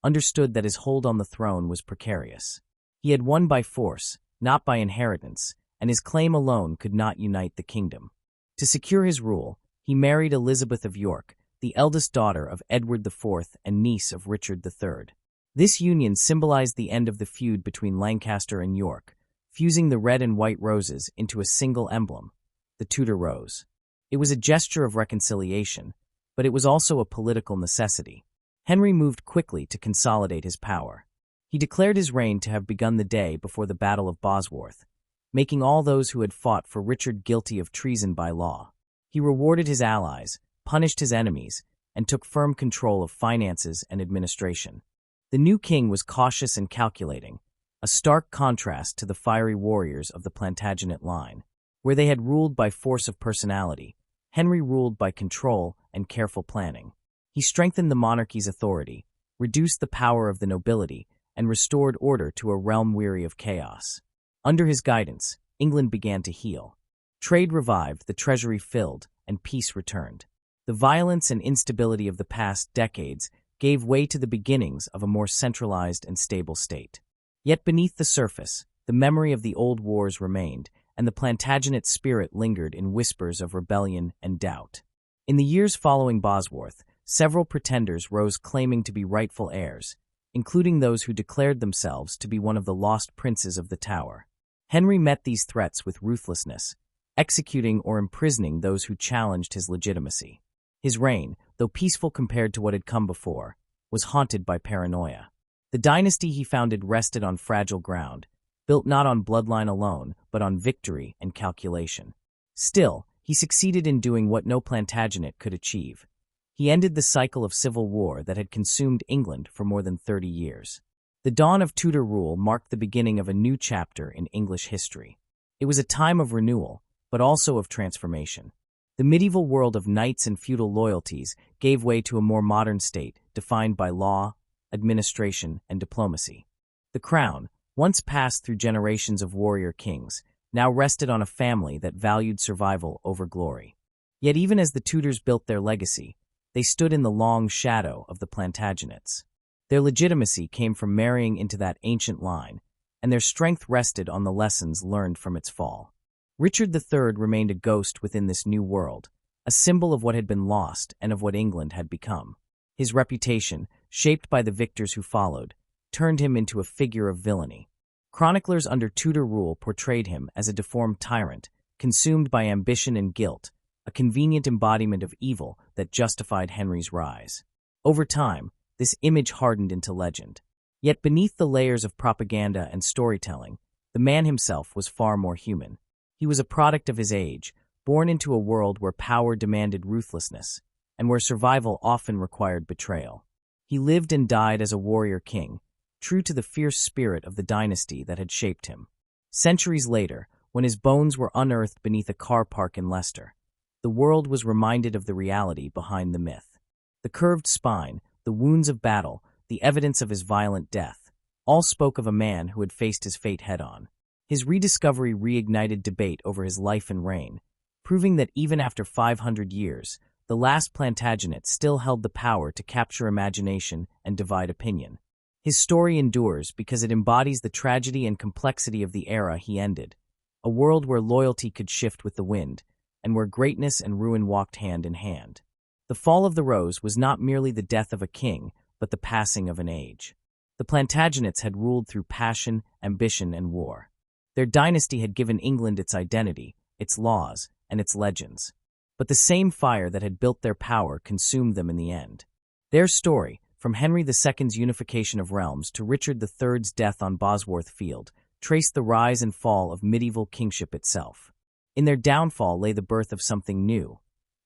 Speaker 1: understood that his hold on the throne was precarious. He had won by force, not by inheritance, and his claim alone could not unite the kingdom. To secure his rule, he married Elizabeth of York, the eldest daughter of Edward IV and niece of Richard III. This union symbolized the end of the feud between Lancaster and York, fusing the red and white roses into a single emblem, the Tudor rose. It was a gesture of reconciliation, but it was also a political necessity. Henry moved quickly to consolidate his power. He declared his reign to have begun the day before the Battle of Bosworth, making all those who had fought for Richard guilty of treason by law. He rewarded his allies, punished his enemies, and took firm control of finances and administration. The new king was cautious and calculating, a stark contrast to the fiery warriors of the Plantagenet line. Where they had ruled by force of personality, Henry ruled by control and careful planning. He strengthened the monarchy's authority, reduced the power of the nobility, and restored order to a realm weary of chaos. Under his guidance, England began to heal. Trade revived, the treasury filled, and peace returned. The violence and instability of the past decades gave way to the beginnings of a more centralized and stable state. Yet beneath the surface, the memory of the old wars remained, and the Plantagenet spirit lingered in whispers of rebellion and doubt. In the years following Bosworth, several pretenders rose claiming to be rightful heirs, including those who declared themselves to be one of the lost princes of the Tower. Henry met these threats with ruthlessness, executing or imprisoning those who challenged his legitimacy. His reign, though peaceful compared to what had come before, was haunted by paranoia. The dynasty he founded rested on fragile ground, built not on bloodline alone, but on victory and calculation. Still, he succeeded in doing what no Plantagenet could achieve. He ended the cycle of civil war that had consumed England for more than 30 years. The dawn of Tudor rule marked the beginning of a new chapter in English history. It was a time of renewal, but also of transformation. The medieval world of knights and feudal loyalties gave way to a more modern state defined by law, administration, and diplomacy. The crown, once passed through generations of warrior kings, now rested on a family that valued survival over glory. Yet even as the Tudors built their legacy, they stood in the long shadow of the Plantagenets. Their legitimacy came from marrying into that ancient line, and their strength rested on the lessons learned from its fall. Richard III remained a ghost within this new world, a symbol of what had been lost and of what England had become. His reputation, shaped by the victors who followed, turned him into a figure of villainy. Chroniclers under Tudor rule portrayed him as a deformed tyrant, consumed by ambition and guilt, a convenient embodiment of evil that justified Henry's rise. Over time, this image hardened into legend. Yet beneath the layers of propaganda and storytelling, the man himself was far more human. He was a product of his age, born into a world where power demanded ruthlessness, and where survival often required betrayal. He lived and died as a warrior king, true to the fierce spirit of the dynasty that had shaped him. Centuries later, when his bones were unearthed beneath a car park in Leicester, the world was reminded of the reality behind the myth. The curved spine, the wounds of battle, the evidence of his violent death, all spoke of a man who had faced his fate head-on. His rediscovery reignited debate over his life and reign, proving that even after 500 years, the last Plantagenet still held the power to capture imagination and divide opinion. His story endures because it embodies the tragedy and complexity of the era he ended, a world where loyalty could shift with the wind, and where greatness and ruin walked hand in hand. The fall of the Rose was not merely the death of a king, but the passing of an age. The Plantagenets had ruled through passion, ambition, and war. Their dynasty had given England its identity, its laws, and its legends. But the same fire that had built their power consumed them in the end. Their story, from Henry II's unification of realms to Richard III's death on Bosworth Field, traced the rise and fall of medieval kingship itself. In their downfall lay the birth of something new,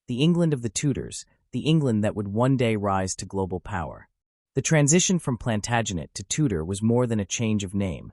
Speaker 1: the England of the Tudors, the England that would one day rise to global power. The transition from Plantagenet to Tudor was more than a change of name.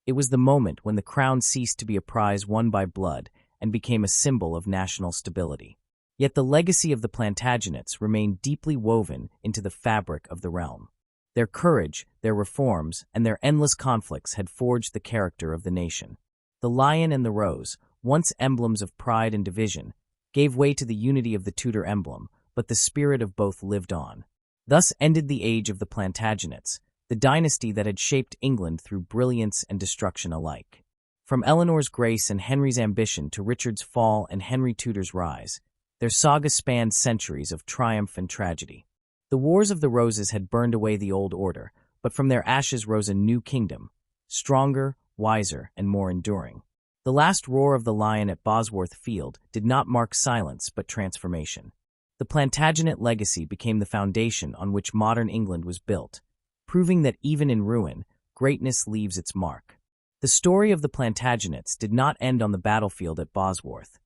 Speaker 1: It was the moment when the crown ceased to be a prize won by blood and became a symbol of national stability. Yet the legacy of the Plantagenets remained deeply woven into the fabric of the realm. Their courage, their reforms, and their endless conflicts had forged the character of the nation. The lion and the rose, once emblems of pride and division, gave way to the unity of the Tudor emblem, but the spirit of both lived on. Thus ended the age of the Plantagenets, the dynasty that had shaped England through brilliance and destruction alike. From Eleanor's grace and Henry's ambition to Richard's fall and Henry Tudor's rise, their saga spanned centuries of triumph and tragedy. The Wars of the Roses had burned away the old order, but from their ashes rose a new kingdom, stronger, wiser, and more enduring. The last roar of the lion at Bosworth Field did not mark silence but transformation. The Plantagenet legacy became the foundation on which modern England was built, proving that even in ruin, greatness leaves its mark. The story of the Plantagenets did not end on the battlefield at Bosworth.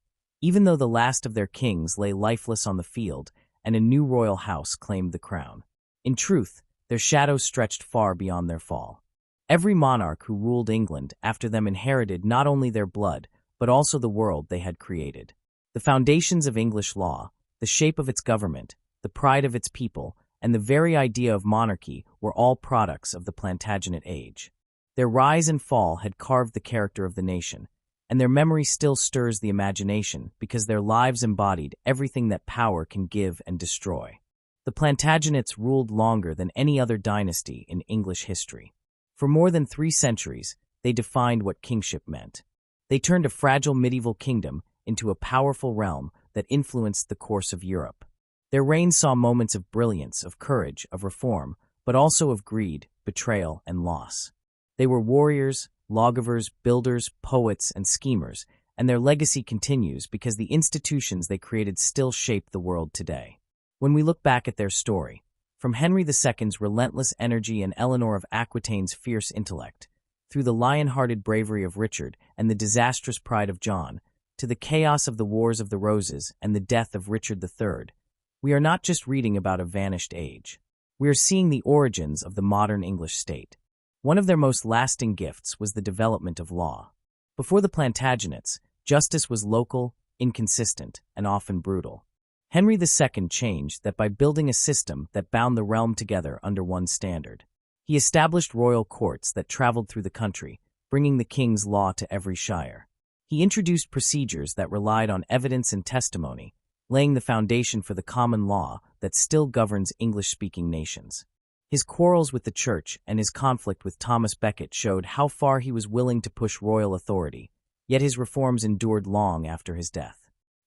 Speaker 1: Even though the last of their kings lay lifeless on the field and a new royal house claimed the crown. In truth, their shadows stretched far beyond their fall. Every monarch who ruled England after them inherited not only their blood, but also the world they had created. The foundations of English law, the shape of its government, the pride of its people, and the very idea of monarchy were all products of the Plantagenet age. Their rise and fall had carved the character of the nation, and their memory still stirs the imagination because their lives embodied everything that power can give and destroy. The Plantagenets ruled longer than any other dynasty in English history. For more than 3 centuries, they defined what kingship meant. They turned a fragile medieval kingdom into a powerful realm that influenced the course of Europe. Their reign saw moments of brilliance, of courage, of reform, but also of greed, betrayal, and loss. They were warriors, lawgivers, builders, poets, and schemers, and their legacy continues because the institutions they created still shape the world today. When we look back at their story, from Henry II's relentless energy and Eleanor of Aquitaine's fierce intellect, through the lion-hearted bravery of Richard and the disastrous pride of John, to the chaos of the Wars of the Roses and the death of Richard III, we are not just reading about a vanished age. We are seeing the origins of the modern English state. One of their most lasting gifts was the development of law. Before the Plantagenets, justice was local, inconsistent, and often brutal. Henry II changed that by building a system that bound the realm together under one standard. He established royal courts that traveled through the country, bringing the king's law to every shire. He introduced procedures that relied on evidence and testimony, laying the foundation for the common law that still governs English-speaking nations. His quarrels with the Church and his conflict with Thomas Becket showed how far he was willing to push royal authority, yet his reforms endured long after his death.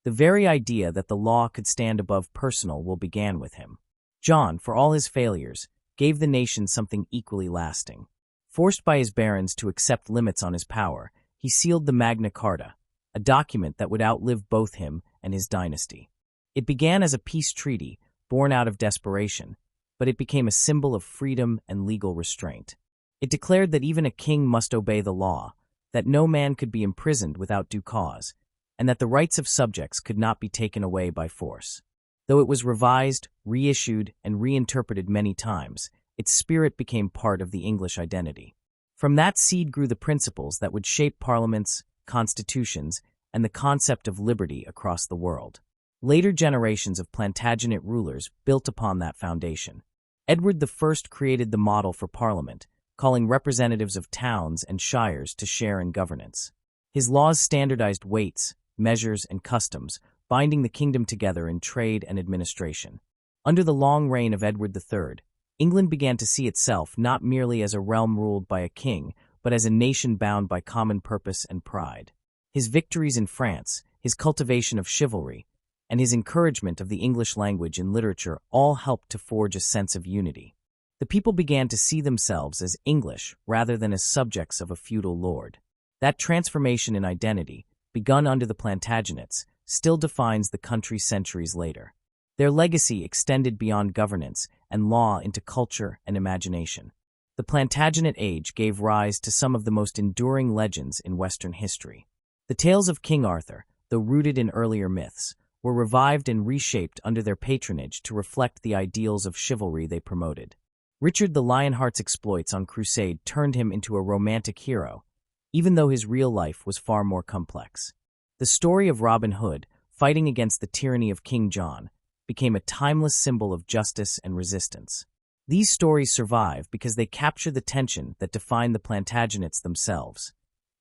Speaker 1: The very idea that the law could stand above personal will began with him. John, for all his failures, gave the nation something equally lasting. Forced by his barons to accept limits on his power, he sealed the Magna Carta, a document that would outlive both him and his dynasty. It began as a peace treaty, born out of desperation, but it became a symbol of freedom and legal restraint. It declared that even a king must obey the law, that no man could be imprisoned without due cause, and that the rights of subjects could not be taken away by force. Though it was revised, reissued, and reinterpreted many times, its spirit became part of the English identity. From that seed grew the principles that would shape parliaments, constitutions, and the concept of liberty across the world. Later generations of Plantagenet rulers built upon that foundation. Edward I created the model for parliament, calling representatives of towns and shires to share in governance. His laws standardized weights, measures, and customs, binding the kingdom together in trade and administration. Under the long reign of Edward III, England began to see itself not merely as a realm ruled by a king, but as a nation bound by common purpose and pride. His victories in France, his cultivation of chivalry, and his encouragement of the English language and literature all helped to forge a sense of unity. The people began to see themselves as English rather than as subjects of a feudal lord. That transformation in identity, begun under the Plantagenets, still defines the country centuries later. Their legacy extended beyond governance and law into culture and imagination. The Plantagenet age gave rise to some of the most enduring legends in Western history. The tales of King Arthur, though rooted in earlier myths, were revived and reshaped under their patronage to reflect the ideals of chivalry they promoted. Richard the Lionheart's exploits on crusade turned him into a romantic hero, even though his real life was far more complex. The story of Robin Hood, fighting against the tyranny of King John, became a timeless symbol of justice and resistance. These stories survive because they capture the tension that defined the Plantagenets themselves,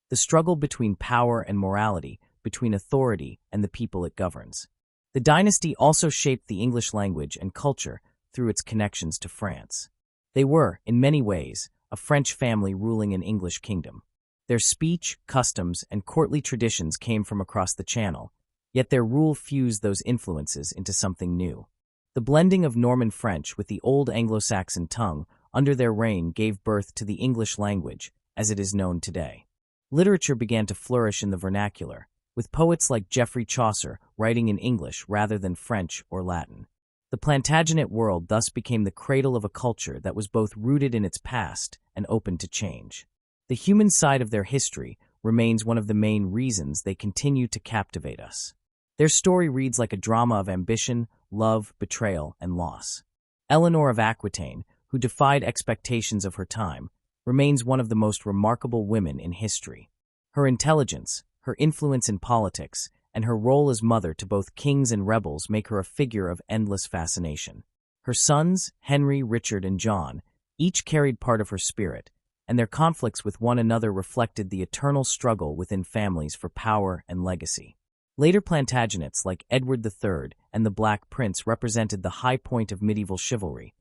Speaker 1: the struggle between power and morality, between authority and the people it governs. The dynasty also shaped the English language and culture through its connections to France. They were, in many ways, a French family ruling an English kingdom. Their speech, customs, and courtly traditions came from across the Channel, yet their rule fused those influences into something new. The blending of Norman French with the old Anglo-Saxon tongue under their reign gave birth to the English language, as it is known today. Literature began to flourish in the vernacular, with poets like Geoffrey Chaucer writing in English rather than French or Latin. The Plantagenet world thus became the cradle of a culture that was both rooted in its past and open to change. The human side of their history remains one of the main reasons they continue to captivate us. Their story reads like a drama of ambition, love, betrayal, and loss. Eleanor of Aquitaine, who defied expectations of her time, remains one of the most remarkable women in history. Her intelligence, her influence in politics, and her role as mother to both kings and rebels make her a figure of endless fascination. Her sons, Henry, Richard, and John, each carried part of her spirit, and their conflicts with one another reflected the eternal struggle within families for power and legacy. Later Plantagenets like Edward III and the Black Prince represented the high point of medieval chivalry,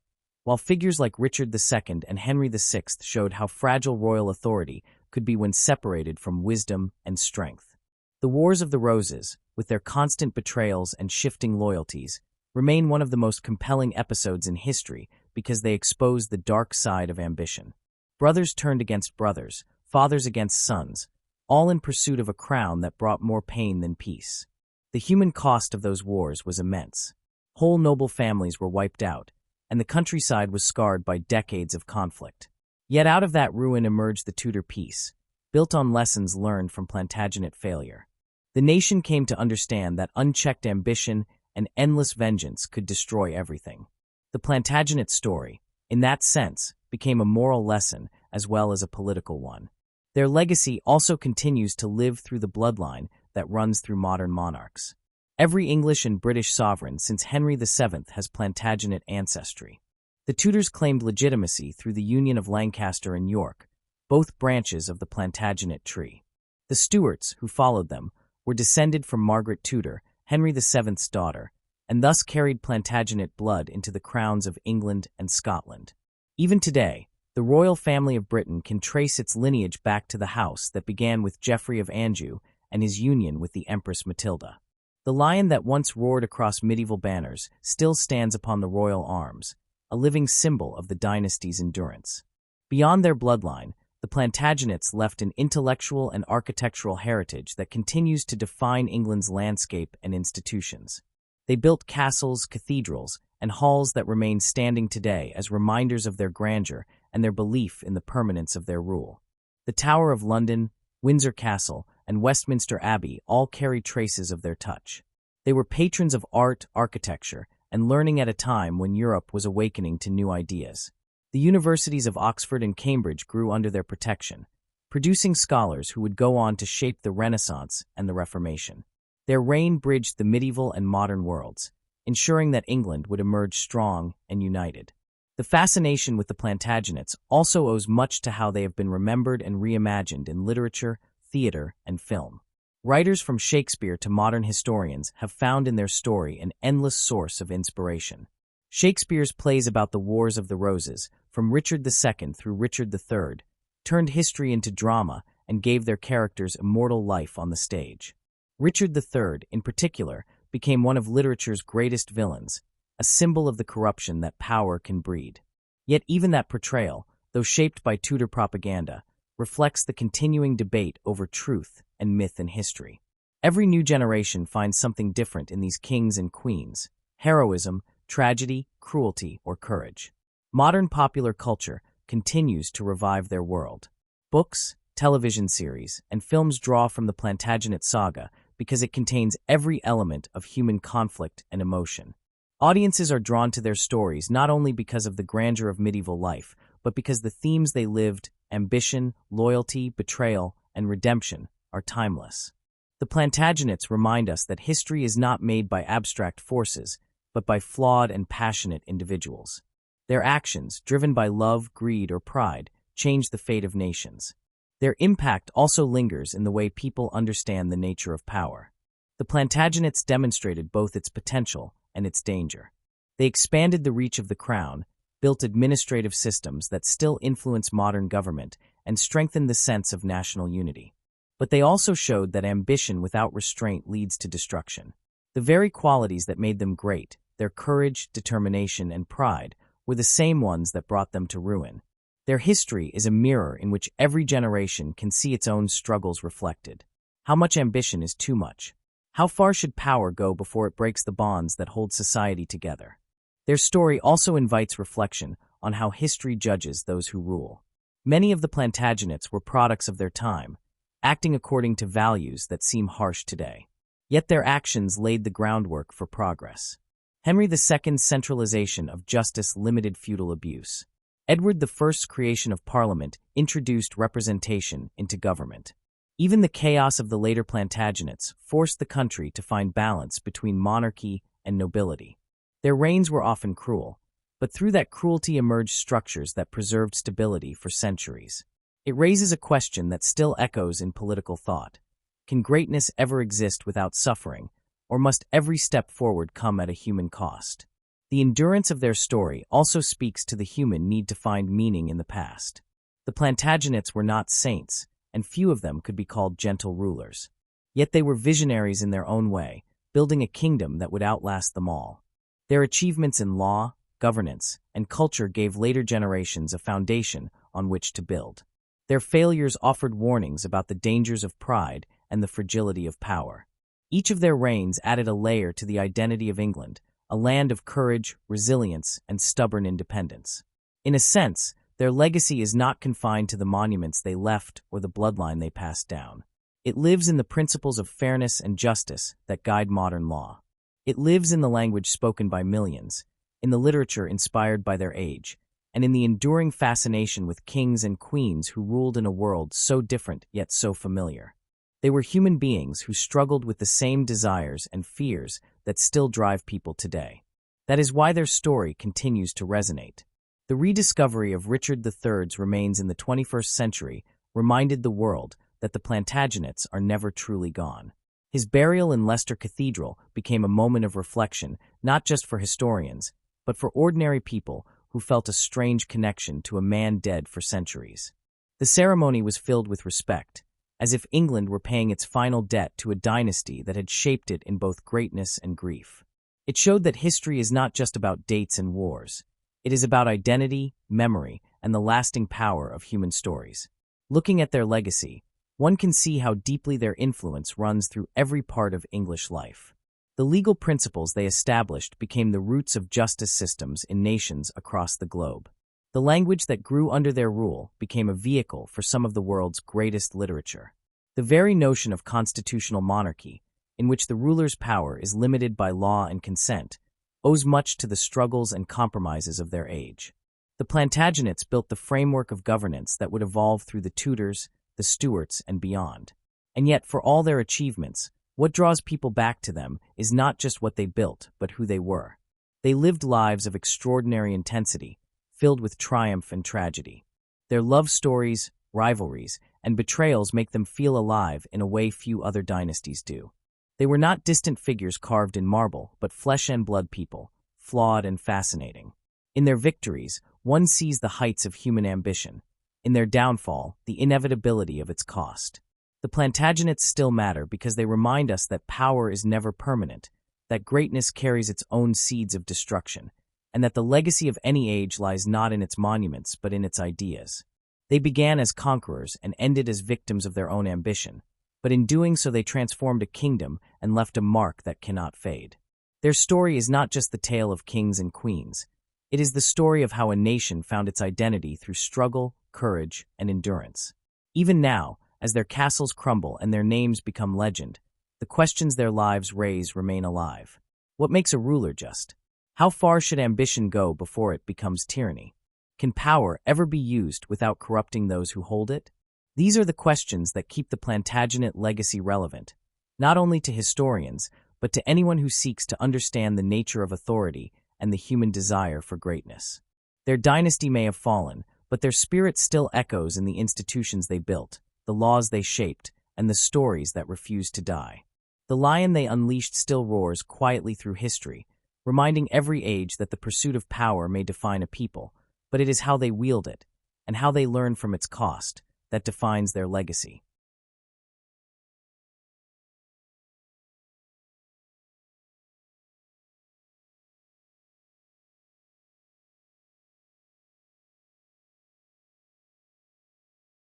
Speaker 1: while figures like Richard II and Henry VI showed how fragile royal authority could be when separated from wisdom and strength. The Wars of the Roses, with their constant betrayals and shifting loyalties, remain one of the most compelling episodes in history because they expose the dark side of ambition. Brothers turned against brothers, fathers against sons, all in pursuit of a crown that brought more pain than peace. The human cost of those wars was immense. Whole noble families were wiped out, and the countryside was scarred by decades of conflict. Yet out of that ruin emerged the Tudor peace, built on lessons learned from Plantagenet failure. The nation came to understand that unchecked ambition and endless vengeance could destroy everything. The Plantagenet story, in that sense, became a moral lesson as well as a political one. Their legacy also continues to live through the bloodline that runs through modern monarchs. Every English and British sovereign since Henry VII has Plantagenet ancestry. The Tudors claimed legitimacy through the union of Lancaster and York, both branches of the Plantagenet tree. The Stuarts, who followed them, were descended from Margaret Tudor, Henry VII's daughter, and thus carried Plantagenet blood into the crowns of England and Scotland. Even today, the royal family of Britain can trace its lineage back to the house that began with Geoffrey of Anjou and his union with the Empress Matilda. The lion that once roared across medieval banners still stands upon the royal arms, a living symbol of the dynasty's endurance. Beyond their bloodline, the Plantagenets left an intellectual and architectural heritage that continues to define England's landscape and institutions. They built castles, cathedrals, and halls that remain standing today as reminders of their grandeur and their belief in the permanence of their rule. The Tower of London, Windsor Castle, and Westminster Abbey all carry traces of their touch. They were patrons of art, architecture, and learning at a time when Europe was awakening to new ideas. The universities of Oxford and Cambridge grew under their protection, producing scholars who would go on to shape the Renaissance and the Reformation. Their reign bridged the medieval and modern worlds, ensuring that England would emerge strong and united. The fascination with the Plantagenets also owes much to how they have been remembered and reimagined in literature, theater, and film. Writers from Shakespeare to modern historians have found in their story an endless source of inspiration. Shakespeare's plays about the Wars of the Roses, from Richard II through Richard III, turned history into drama and gave their characters immortal life on the stage. Richard III, in particular, became one of literature's greatest villains, a symbol of the corruption that power can breed. Yet even that portrayal, though shaped by Tudor propaganda, reflects the continuing debate over truth and myth in history. Every new generation finds something different in these kings and queens: heroism, tragedy, cruelty, or courage. Modern popular culture continues to revive their world. Books, television series, and films draw from the Plantagenet saga because it contains every element of human conflict and emotion. Audiences are drawn to their stories not only because of the grandeur of medieval life, but because the themes they lived, ambition, loyalty, betrayal, and redemption, are timeless. The Plantagenets remind us that history is not made by abstract forces, but by flawed and passionate individuals. Their actions, driven by love, greed, or pride, change the fate of nations. Their impact also lingers in the way people understand the nature of power. The Plantagenets demonstrated both its potential and its danger. They expanded the reach of the crown, built administrative systems that still influence modern government and strengthened the sense of national unity. But they also showed that ambition without restraint leads to destruction. The very qualities that made them great, their courage, determination, and pride, were the same ones that brought them to ruin. Their history is a mirror in which every generation can see its own struggles reflected. How much ambition is too much? How far should power go before it breaks the bonds that hold society together? Their story also invites reflection on how history judges those who rule. Many of the Plantagenets were products of their time, acting according to values that seem harsh today. Yet their actions laid the groundwork for progress. Henry II's centralization of justice limited feudal abuse. Edward I's creation of Parliament introduced representation into government. Even the chaos of the later Plantagenets forced the country to find balance between monarchy and nobility. Their reigns were often cruel, but through that cruelty emerged structures that preserved stability for centuries. It raises a question that still echoes in political thought. Can greatness ever exist without suffering, or must every step forward come at a human cost? The endurance of their story also speaks to the human need to find meaning in the past. The Plantagenets were not saints, and few of them could be called gentle rulers. Yet they were visionaries in their own way, building a kingdom that would outlast them all. Their achievements in law, governance, and culture gave later generations a foundation on which to build. Their failures offered warnings about the dangers of pride and the fragility of power. Each of their reigns added a layer to the identity of England, a land of courage, resilience, and stubborn independence. In a sense, their legacy is not confined to the monuments they left or the bloodline they passed down. It lives in the principles of fairness and justice that guide modern law. It lives in the language spoken by millions, in the literature inspired by their age, and in the enduring fascination with kings and queens who ruled in a world so different yet so familiar. They were human beings who struggled with the same desires and fears that still drive people today. That is why their story continues to resonate. The rediscovery of Richard III's remains in the 21st century reminded the world that the Plantagenets are never truly gone. His burial in Leicester Cathedral became a moment of reflection, not just for historians, but for ordinary people who felt a strange connection to a man dead for centuries. The ceremony was filled with respect, as if England were paying its final debt to a dynasty that had shaped it in both greatness and grief. It showed that history is not just about dates and wars. It is about identity, memory, and the lasting power of human stories. Looking at their legacy, one can see how deeply their influence runs through every part of English life. The legal principles they established became the roots of justice systems in nations across the globe. The language that grew under their rule became a vehicle for some of the world's greatest literature. The very notion of constitutional monarchy, in which the ruler's power is limited by law and consent, owes much to the struggles and compromises of their age. The Plantagenets built the framework of governance that would evolve through the Tudors, the Stuarts, and beyond. And yet, for all their achievements, what draws people back to them is not just what they built, but who they were. They lived lives of extraordinary intensity, filled with triumph and tragedy. Their love stories, rivalries, and betrayals make them feel alive in a way few other dynasties do. They were not distant figures carved in marble, but flesh and blood people, flawed and fascinating. In their victories, one sees the heights of human ambition. In their downfall, the inevitability of its cost. The Plantagenets still matter because they remind us that power is never permanent, that greatness carries its own seeds of destruction, and that the legacy of any age lies not in its monuments but in its ideas. They began as conquerors and ended as victims of their own ambition, but in doing so they transformed a kingdom and left a mark that cannot fade. Their story is not just the tale of kings and queens. It is the story of how a nation found its identity through struggle, courage, and endurance. Even now, as their castles crumble and their names become legend, the questions their lives raise remain alive. What makes a ruler just? How far should ambition go before it becomes tyranny? Can power ever be used without corrupting those who hold it? These are the questions that keep the Plantagenet legacy relevant, not only to historians, but to anyone who seeks to understand the nature of authority and the human desire for greatness. Their dynasty may have fallen, but their spirit still echoes in the institutions they built, the laws they shaped, and the stories that refuse to die. The lion they unleashed still roars quietly through history, reminding every age that the pursuit of power may define a people, but it is how they wield it, and how they learn from its cost, that defines their legacy.